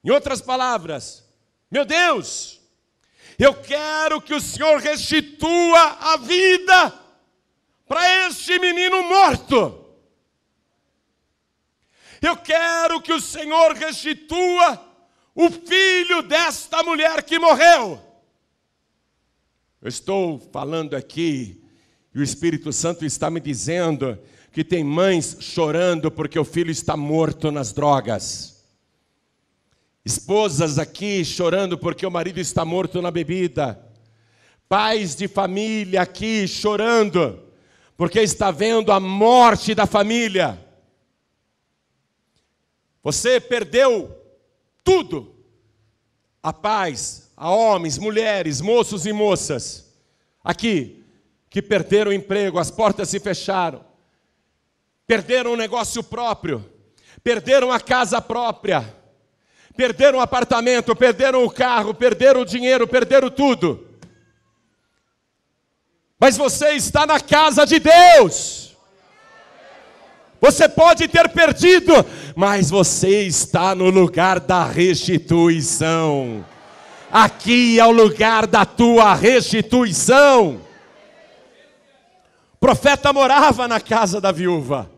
Em outras palavras, meu Deus, eu quero que o Senhor restitua a vida para este menino morto. Eu quero que o Senhor restitua o filho desta mulher que morreu. Eu estou falando aqui e o Espírito Santo está me dizendo que tem mães chorando porque o filho está morto nas drogas. Esposas aqui chorando porque o marido está morto na bebida. Pais de família aqui chorando porque está vendo a morte da família. Você perdeu tudo. A paz, a homens, mulheres, moços e moças aqui que perderam o emprego, as portas se fecharam, perderam o negócio próprio, perderam a casa própria, perderam o apartamento, perderam o carro, perderam o dinheiro, perderam tudo. Mas você está na casa de Deus. Você pode ter perdido, mas você está no lugar da restituição. Aqui é o lugar da tua restituição. O profeta morava na casa da viúva.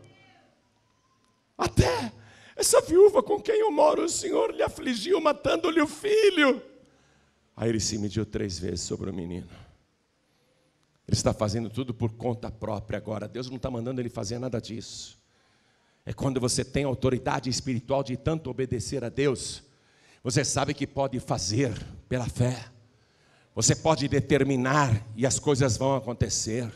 Até essa viúva com quem eu moro, o Senhor lhe afligiu, matando-lhe o filho. Aí ele se mediu 3 vezes sobre o menino. Ele está fazendo tudo por conta própria agora. Deus não está mandando ele fazer nada disso. É quando você tem autoridade espiritual de tanto obedecer a Deus, você sabe que pode fazer pela fé. Você pode determinar e as coisas vão acontecer.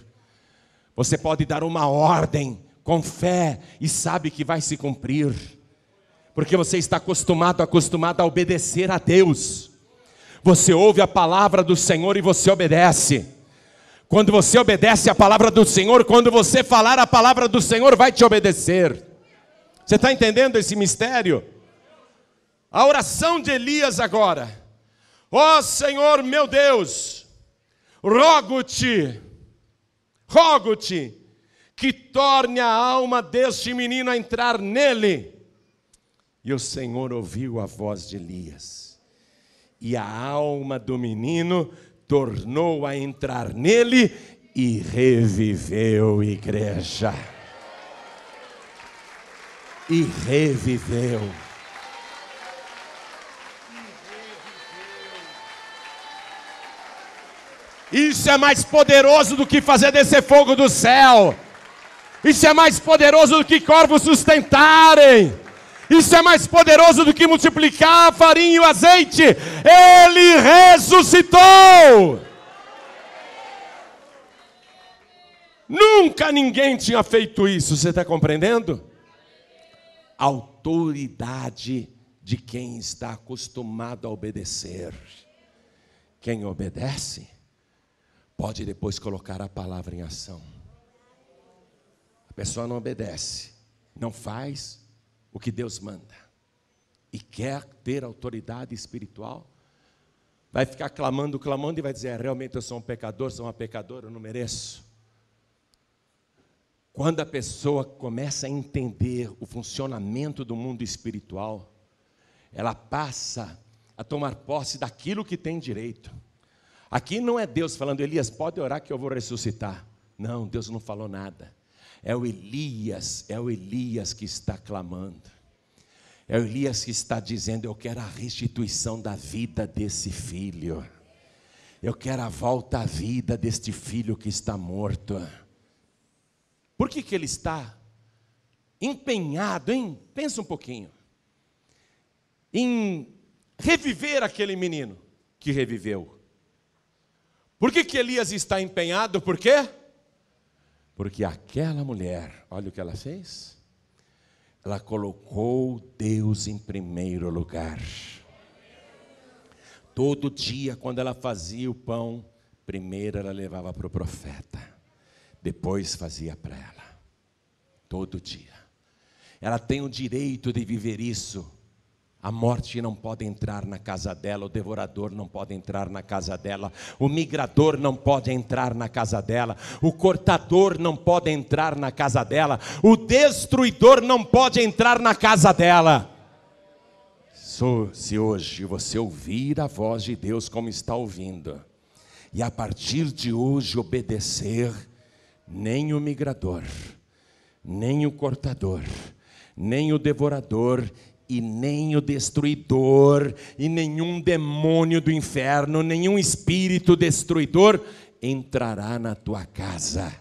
Você pode dar uma ordem com fé e sabe que vai se cumprir. Porque você está acostumada a obedecer a Deus. Você ouve a palavra do Senhor e você obedece. Quando você obedece a palavra do Senhor, quando você falar a palavra do Senhor, vai te obedecer. Você está entendendo esse mistério? A oração de Elias agora. Ó Senhor meu Deus, rogo-te rogo-te que torne a alma deste menino a entrar nele. E o Senhor ouviu a voz de Elias, e a alma do menino tornou a entrar nele e reviveu, igreja. E reviveu. Isso é mais poderoso do que fazer descer fogo do céu. Isso é mais poderoso do que corvos sustentarem. Isso é mais poderoso do que multiplicar a farinha e o azeite. Ele ressuscitou. Nunca ninguém tinha feito isso, você está compreendendo? Autoridade de quem está acostumado a obedecer. Quem obedece, pode depois colocar a palavra em ação. A pessoa não obedece, não faz o que Deus manda, e quer ter autoridade espiritual, vai ficar clamando e vai dizer, realmente eu sou um pecador, sou uma pecadora, eu não mereço. Quando a pessoa começa a entender o funcionamento do mundo espiritual, ela passa a tomar posse daquilo que tem direito. Aqui não é Deus falando, Elias, pode orar que eu vou ressuscitar. Não, Deus não falou nada. É o Elias que está clamando. É o Elias que está dizendo, eu quero a restituição da vida desse filho. Eu quero a volta à vida deste filho que está morto. Por que ele está empenhado pensa um pouquinho, em reviver aquele menino que reviveu? Por que Elias está empenhado? Por quê? Porque aquela mulher, olha o que ela fez. Ela colocou Deus em primeiro lugar. Todo dia, quando ela fazia o pão, primeiro ela levava para o profeta, depois fazia para ela. Todo dia. Ela tem o direito de viver isso. A morte não pode entrar na casa dela, o devorador não pode entrar na casa dela, o migrador não pode entrar na casa dela, o cortador não pode entrar na casa dela, o destruidor não pode entrar na casa dela. Se hoje você ouvir a voz de Deus como está ouvindo, e a partir de hoje obedecer, nem o migrador, nem o cortador, nem o devorador, e nem o destruidor, e nenhum demônio do inferno, nenhum espírito destruidor entrará na tua casa,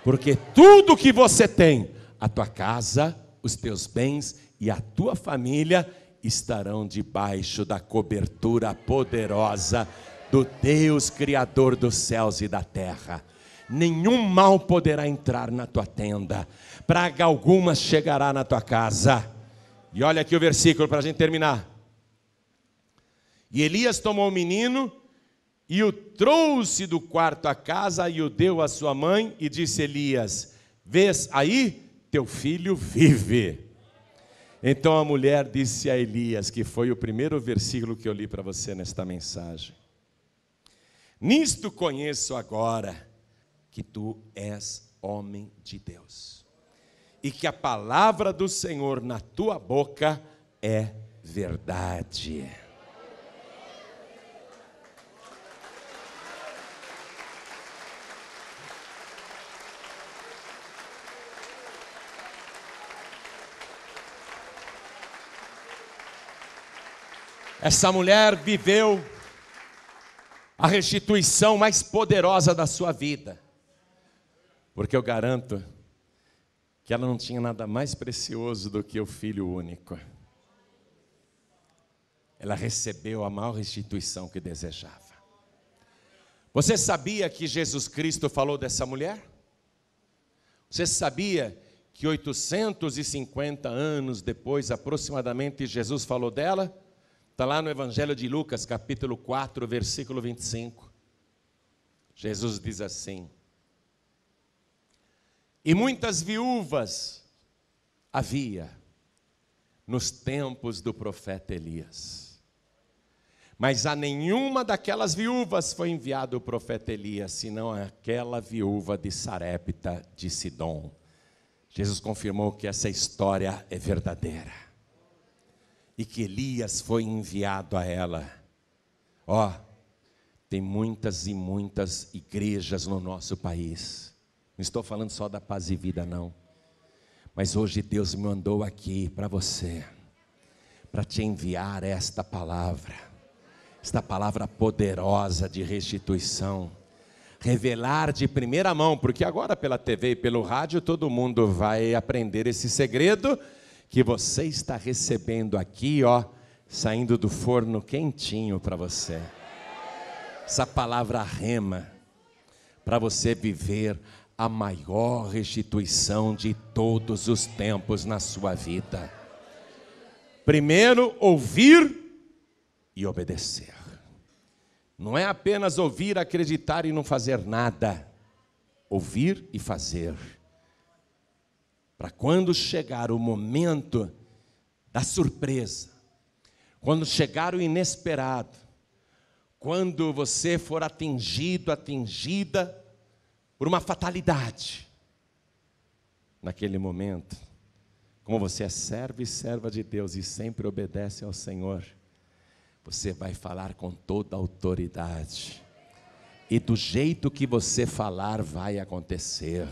porque tudo que você tem, a tua casa, os teus bens e a tua família estarão debaixo da cobertura poderosa do Deus Criador dos céus e da terra. Nenhum mal poderá entrar na tua tenda, praga alguma chegará na tua casa. E olha aqui o versículo para a gente terminar. E Elias tomou o menino e o trouxe do quarto à casa e o deu à sua mãe e disse Elias, vês aí, teu filho vive. Então a mulher disse a Elias, que foi o primeiro versículo que eu li para você nesta mensagem, nisto conheço agora que tu és homem de Deus, e que a palavra do Senhor na tua boca é verdade. Essa mulher viveu a restituição mais poderosa da sua vida, porque eu garanto que ela não tinha nada mais precioso do que o filho único. Ela recebeu a maior restituição que desejava. Você sabia que Jesus Cristo falou dessa mulher? Você sabia que 850 anos depois, aproximadamente, Jesus falou dela? Está lá no Evangelho de Lucas, capítulo 4, versículo 25. Jesus diz assim, e muitas viúvas havia nos tempos do profeta Elias, Mas a nenhuma daquelas viúvas foi enviado o profeta Elias, senão aquela viúva de Sarepta de Sidom. Jesus confirmou que essa história é verdadeira. E que Elias foi enviado a ela. Tem muitas e muitas igrejas no nosso país. Não estou falando só da Paz e Vida, não. Mas hoje Deus me mandou aqui para você, para te enviar esta palavra poderosa de restituição, revelar de primeira mão, porque agora pela TV e pelo rádio todo mundo vai aprender esse segredo que você está recebendo aqui, saindo do forno quentinho para você. Essa palavra rema, para você viver a maior restituição de todos os tempos na sua vida. Primeiro, ouvir e obedecer. Não é apenas ouvir, acreditar e não fazer nada. Ouvir e fazer. Para quando chegar o momento da surpresa, quando chegar o inesperado, quando você for atingido, atingida por uma fatalidade, naquele momento, como você é servo e serva de Deus e sempre obedece ao Senhor, você vai falar com toda a autoridade. E do jeito que você falar, vai acontecer.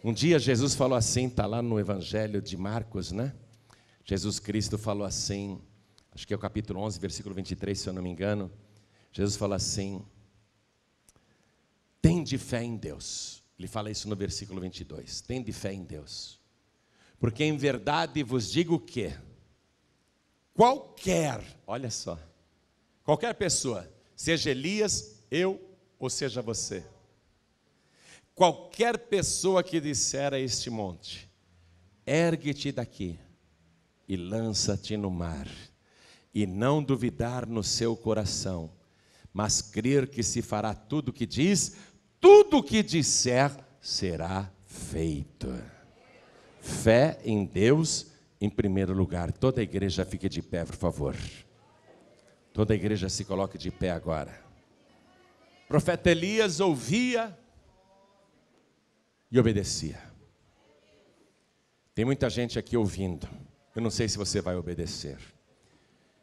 Um dia Jesus falou assim, está lá no Evangelho de Marcos, né? Jesus Cristo falou assim, acho que é o capítulo 11, versículo 23, se eu não me engano. Jesus falou assim, tende fé em Deus. Ele fala isso no versículo 22, tende fé em Deus. Porque em verdade vos digo que olha só, qualquer pessoa, seja Elias, eu ou seja você, qualquer pessoa que disser a este monte, ergue-te daqui e lança-te no mar, e não duvidar no seu coração, mas crer que se fará tudo o que diz, tudo o que disser será feito. Fé em Deus em primeiro lugar. Toda a igreja fique de pé, por favor. Toda a igreja se coloque de pé agora. O profeta Elias ouvia e obedecia. Tem muita gente aqui ouvindo. Eu não sei se você vai obedecer,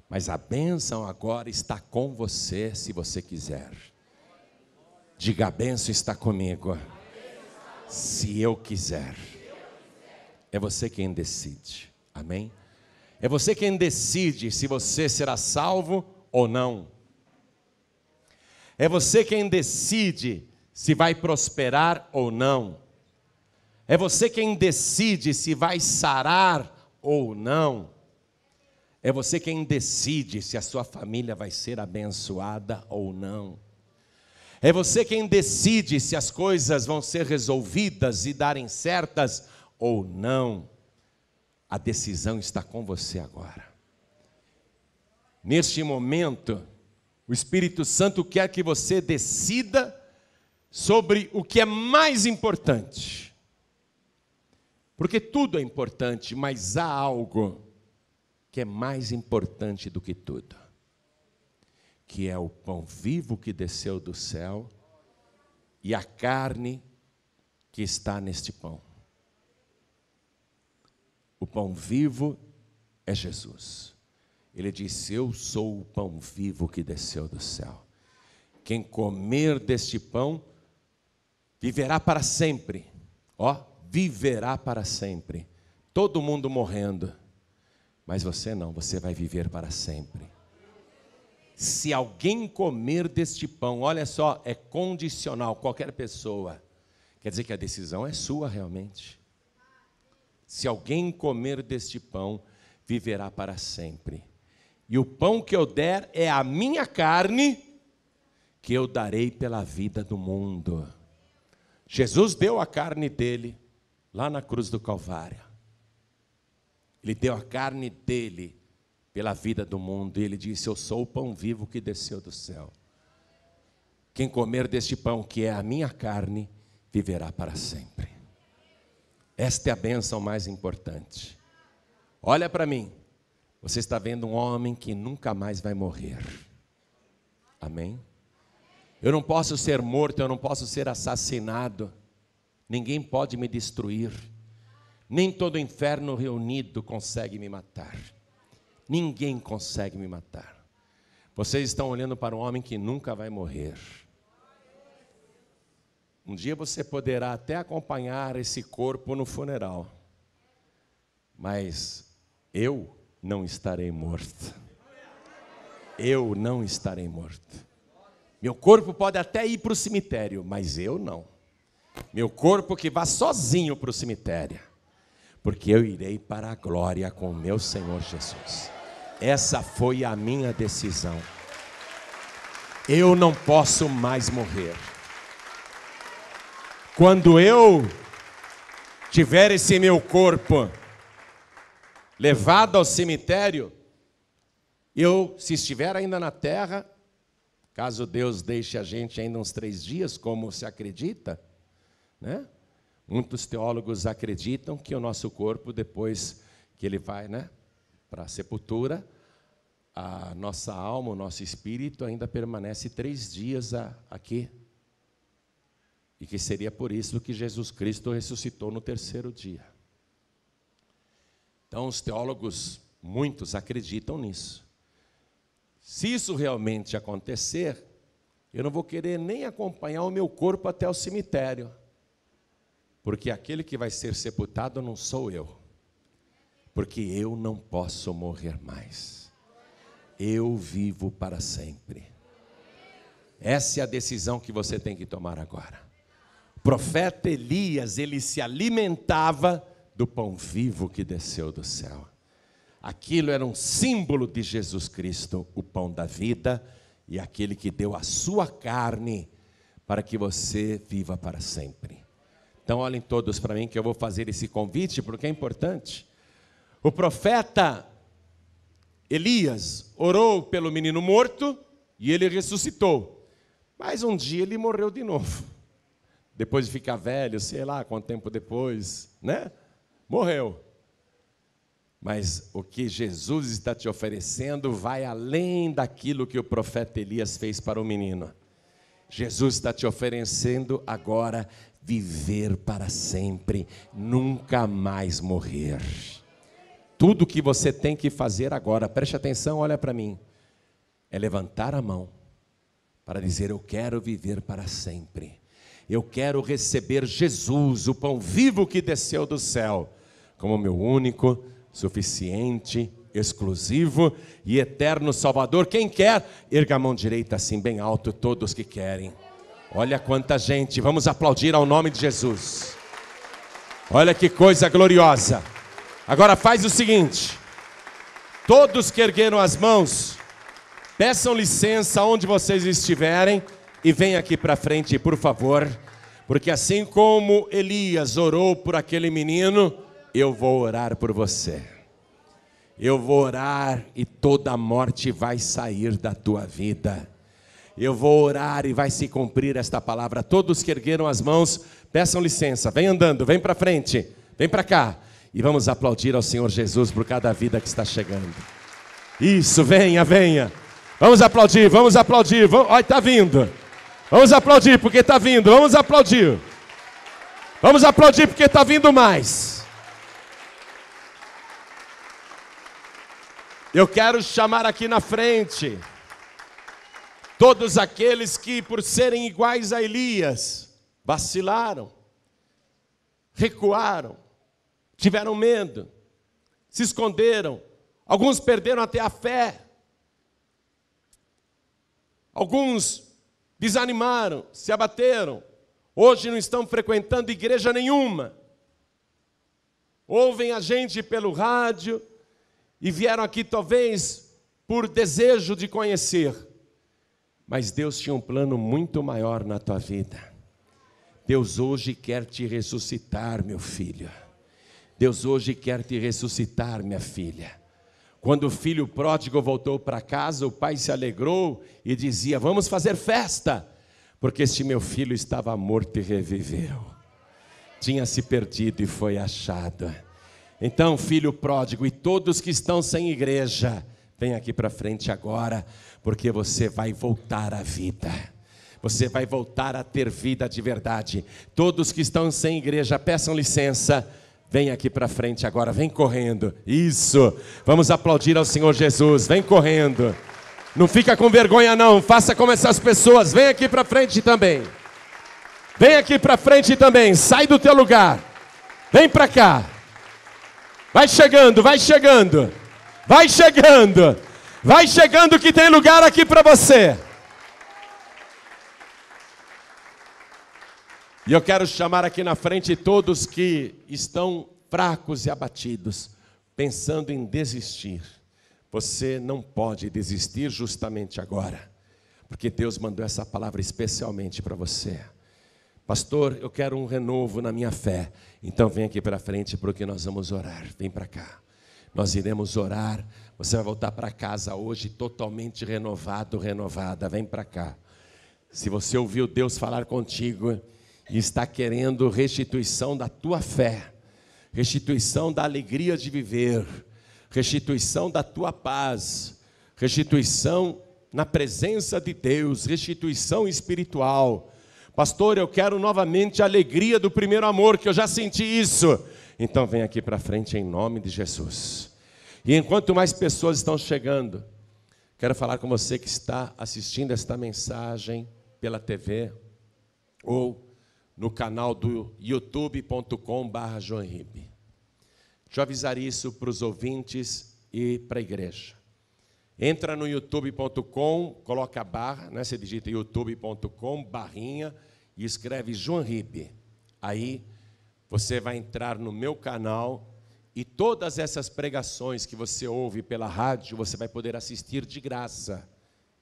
mas a bênção agora está com você, se você quiser. Diga, a bênção está comigo, se eu quiser. É você quem decide. Amém? É você quem decide se você será salvo ou não. É você quem decide se vai prosperar ou não. É você quem decide se vai sarar ou não. É você quem decide se a sua família vai ser abençoada ou não. É você quem decide se as coisas vão ser resolvidas e darem certas ou não. A decisão está com você agora. Neste momento, o Espírito Santo quer que você decida sobre o que é mais importante. Porque tudo é importante, mas há algo que é mais importante do que tudo, que é o pão vivo que desceu do céu e a carne que está neste pão. O pão vivo é Jesus. Ele disse, eu sou o pão vivo que desceu do céu. Quem comer deste pão, viverá para sempre. Viverá para sempre. Todo mundo morrendo. Mas você não, você vai viver para sempre. Se alguém comer deste pão, olha só, é condicional, qualquer pessoa. Quer dizer que a decisão é sua realmente. Se alguém comer deste pão, viverá para sempre. E o pão que eu der é a minha carne, que eu darei pela vida do mundo. Jesus deu a carne dele, lá na cruz do Calvário. Ele deu a carne dele, pela vida do mundo. E ele disse, eu sou o pão vivo que desceu do céu. Quem comer deste pão, que é a minha carne, viverá para sempre. Esta é a bênção mais importante. Olha para mim. você está vendo um homem que nunca mais vai morrer. Amém? Eu não posso ser morto, eu não posso ser assassinado. Ninguém pode me destruir. Nem todo o inferno reunido consegue me matar. Ninguém consegue me matar. Vocês estão olhando para um homem que nunca vai morrer. Um dia você poderá até acompanhar esse corpo no funeral, mas eu não estarei morto. Eu não estarei morto. Meu corpo pode até ir para o cemitério, mas eu não. Meu corpo que vá sozinho para o cemitério, porque eu irei para a glória com o meu Senhor Jesus. Essa foi a minha decisão. Eu não posso mais morrer. Quando eu tiver esse meu corpo levado ao cemitério, se estiver ainda na terra, caso Deus deixe a gente ainda uns 3 dias, como se acredita, né? Muitos teólogos acreditam que o nosso corpo, depois que ele vai, né, para a sepultura, a nossa alma, o nosso espírito ainda permanece 3 dias aqui. E que seria por isso que Jesus Cristo ressuscitou no 3º dia. Então os teólogos, muitos acreditam nisso. Se isso realmente acontecer, eu não vou querer nem acompanhar o meu corpo até o cemitério. Porque aquele que vai ser sepultado não sou eu. Porque eu não posso morrer mais. Eu vivo para sempre. Essa é a decisão que você tem que tomar agora. O profeta Elias, ele se alimentava do pão vivo que desceu do céu. Aquilo era um símbolo de Jesus Cristo, o pão da vida, e aquele que deu a sua carne para que você viva para sempre. Então olhem todos para mim que eu vou fazer esse convite, porque é importante. O profeta Elias orou pelo menino morto e ele ressuscitou. Mas um dia ele morreu de novo. Depois de ficar velho, sei lá quanto tempo depois, né? Morreu. Mas o que Jesus está te oferecendo vai além daquilo que o profeta Elias fez para o menino. Jesus está te oferecendo agora viver para sempre, nunca mais morrer. Tudo que você tem que fazer agora, preste atenção, olha para mim, é levantar a mão para dizer: eu quero viver para sempre. Eu quero receber Jesus, o pão vivo que desceu do céu, como meu único, suficiente, exclusivo e eterno Salvador. Quem quer, erga a mão direita assim bem alto, todos que querem. Olha quanta gente, vamos aplaudir ao nome de Jesus. Olha que coisa gloriosa. Agora faz o seguinte, todos que ergueram as mãos, peçam licença onde vocês estiverem e venham aqui para frente, por favor, porque assim como Elias orou por aquele menino, eu vou orar por você. Eu vou orar e toda a morte vai sair da tua vida. Eu vou orar e vai se cumprir esta palavra. Todos que ergueram as mãos, peçam licença, vem andando, vem para frente, vem para cá. E vamos aplaudir ao Senhor Jesus por cada vida que está chegando. Isso, venha, venha. Vamos aplaudir, vamos aplaudir. Olha, está vindo. Vamos aplaudir porque está vindo, vamos aplaudir. Vamos aplaudir porque está vindo mais. Eu quero chamar aqui na frente todos aqueles que, por serem iguais a Elias, vacilaram, recuaram, tiveram medo, se esconderam. Alguns perderam até a fé. Alguns desanimaram, se abateram. Hoje não estão frequentando igreja nenhuma. Ouvem a gente pelo rádio e vieram aqui talvez por desejo de conhecer. Mas Deus tinha um plano muito maior na tua vida. Deus hoje quer te ressuscitar, meu filho. Deus hoje quer te ressuscitar, minha filha. Quando o filho pródigo voltou para casa, o pai se alegrou e dizia: vamos fazer festa, porque este meu filho estava morto e reviveu. Tinha se perdido e foi achado. Então, filho pródigo e todos que estão sem igreja, vem aqui para frente agora, porque você vai voltar à vida. Você vai voltar a ter vida de verdade. Todos que estão sem igreja, peçam licença. Vem aqui para frente agora, vem correndo. Isso, vamos aplaudir ao Senhor Jesus. Vem correndo. Não fica com vergonha não, faça como essas pessoas. Vem aqui para frente também. Vem aqui para frente também, sai do teu lugar. Vem para cá. Vai chegando, vai chegando. Vai chegando. Vai chegando que tem lugar aqui para você. E eu quero chamar aqui na frente todos que estão fracos e abatidos, pensando em desistir. Você não pode desistir justamente agora, porque Deus mandou essa palavra especialmente para você. Pastor, eu quero um renovo na minha fé. Então vem aqui para frente porque nós vamos orar. Vem para cá. Nós iremos orar. Você vai voltar para casa hoje totalmente renovado, renovada. Vem para cá. Se você ouviu Deus falar contigo e está querendo restituição da tua fé, restituição da alegria de viver, restituição da tua paz, restituição na presença de Deus, restituição espiritual. Pastor, eu quero novamente a alegria do primeiro amor, que eu já senti isso. Então vem aqui para frente em nome de Jesus. E enquanto mais pessoas estão chegando, quero falar com você que está assistindo esta mensagem pela TV ou no canal do youtube.com/joanribe. Deixa eu avisar isso para os ouvintes e para a igreja. Entra no youtube.com, coloca a barra, né? Você digita youtube.com, barrinha, e escreve João Ribe. Aí você vai entrar no meu canal e todas essas pregações que você ouve pela rádio, você vai poder assistir de graça,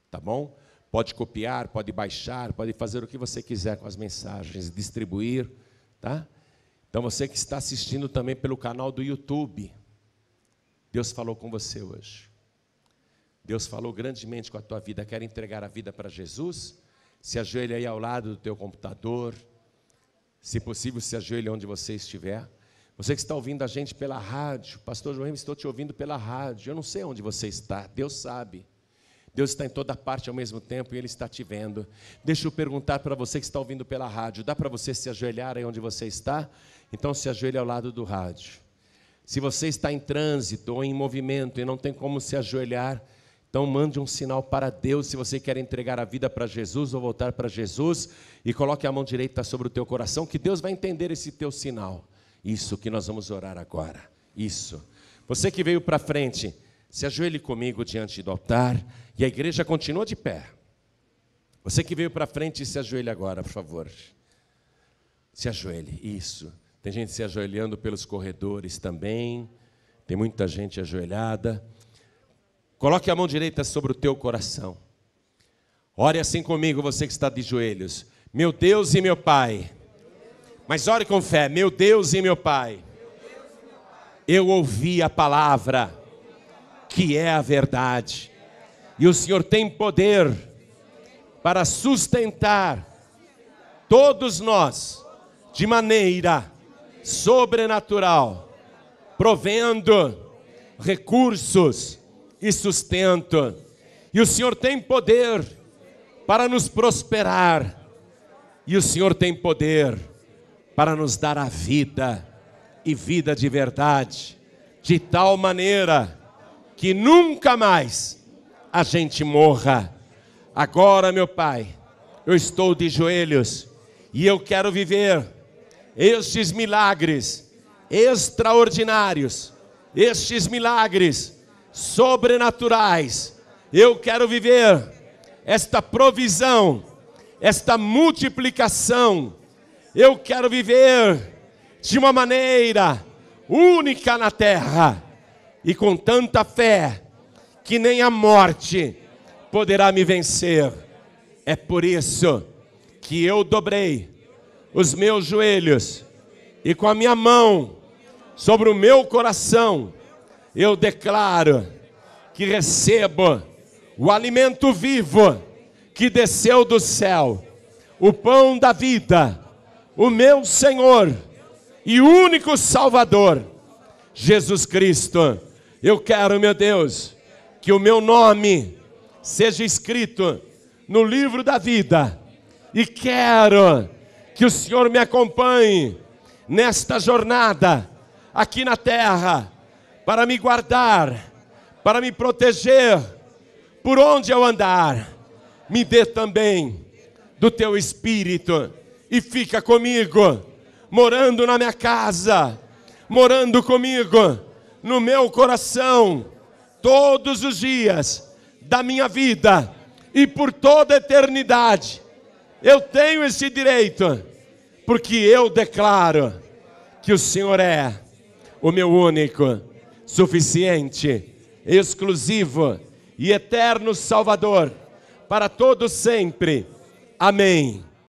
tá bom? Pode copiar, pode baixar, pode fazer o que você quiser com as mensagens, distribuir, tá? Então você que está assistindo também pelo canal do YouTube, Deus falou com você hoje. Deus falou grandemente com a tua vida. Quer entregar a vida para Jesus? Se ajoelhe aí ao lado do teu computador. Se possível, se ajoelhe onde você estiver. Você que está ouvindo a gente pela rádio. Pastor João, estou te ouvindo pela rádio. Eu não sei onde você está. Deus sabe. Deus está em toda parte ao mesmo tempo e Ele está te vendo. Deixa eu perguntar para você que está ouvindo pela rádio. Dá para você se ajoelhar aí onde você está? Então se ajoelhe ao lado do rádio. Se você está em trânsito ou em movimento e não tem como se ajoelhar, então mande um sinal para Deus, se você quer entregar a vida para Jesus ou voltar para Jesus, e coloque a mão direita sobre o teu coração, que Deus vai entender esse teu sinal. Isso que nós vamos orar agora. Isso. Você que veio para frente, se ajoelhe comigo diante do altar, e a igreja continua de pé. Você que veio para frente, se ajoelhe agora, por favor. Se ajoelhe, isso. Tem gente se ajoelhando pelos corredores também, tem muita gente ajoelhada. Coloque a mão direita sobre o teu coração. Ore assim comigo, você que está de joelhos. Meu Deus e meu Pai. Mas ore com fé. Meu Deus e meu Pai. Eu ouvi a palavra, que é a verdade. E o Senhor tem poder para sustentar todos nós de maneira sobrenatural, provendo recursos e sustento, e o Senhor tem poder para nos prosperar, e o Senhor tem poder para nos dar a vida, e vida de verdade, de tal maneira que nunca mais a gente morra. Agora, meu Pai, eu estou de joelhos, e eu quero viver estes milagres extraordinários, estes milagres sobrenaturais. Eu quero viver esta provisão, esta multiplicação. Eu quero viver de uma maneira única na terra e com tanta fé que nem a morte poderá me vencer. É por isso que eu dobrei os meus joelhos e com a minha mão sobre o meu coração eu declaro que recebo o alimento vivo que desceu do céu, o pão da vida, o meu Senhor e único Salvador, Jesus Cristo. Eu quero, meu Deus, que o meu nome seja escrito no livro da vida. E quero que o Senhor me acompanhe nesta jornada aqui na terra, para me guardar, para me proteger, por onde eu andar. Me dê também do teu Espírito e fica comigo, morando na minha casa, morando comigo, no meu coração, todos os dias da minha vida e por toda a eternidade. Eu tenho esse direito, porque eu declaro que o Senhor é o meu único, suficiente, exclusivo e eterno Salvador, para todos sempre. Amém.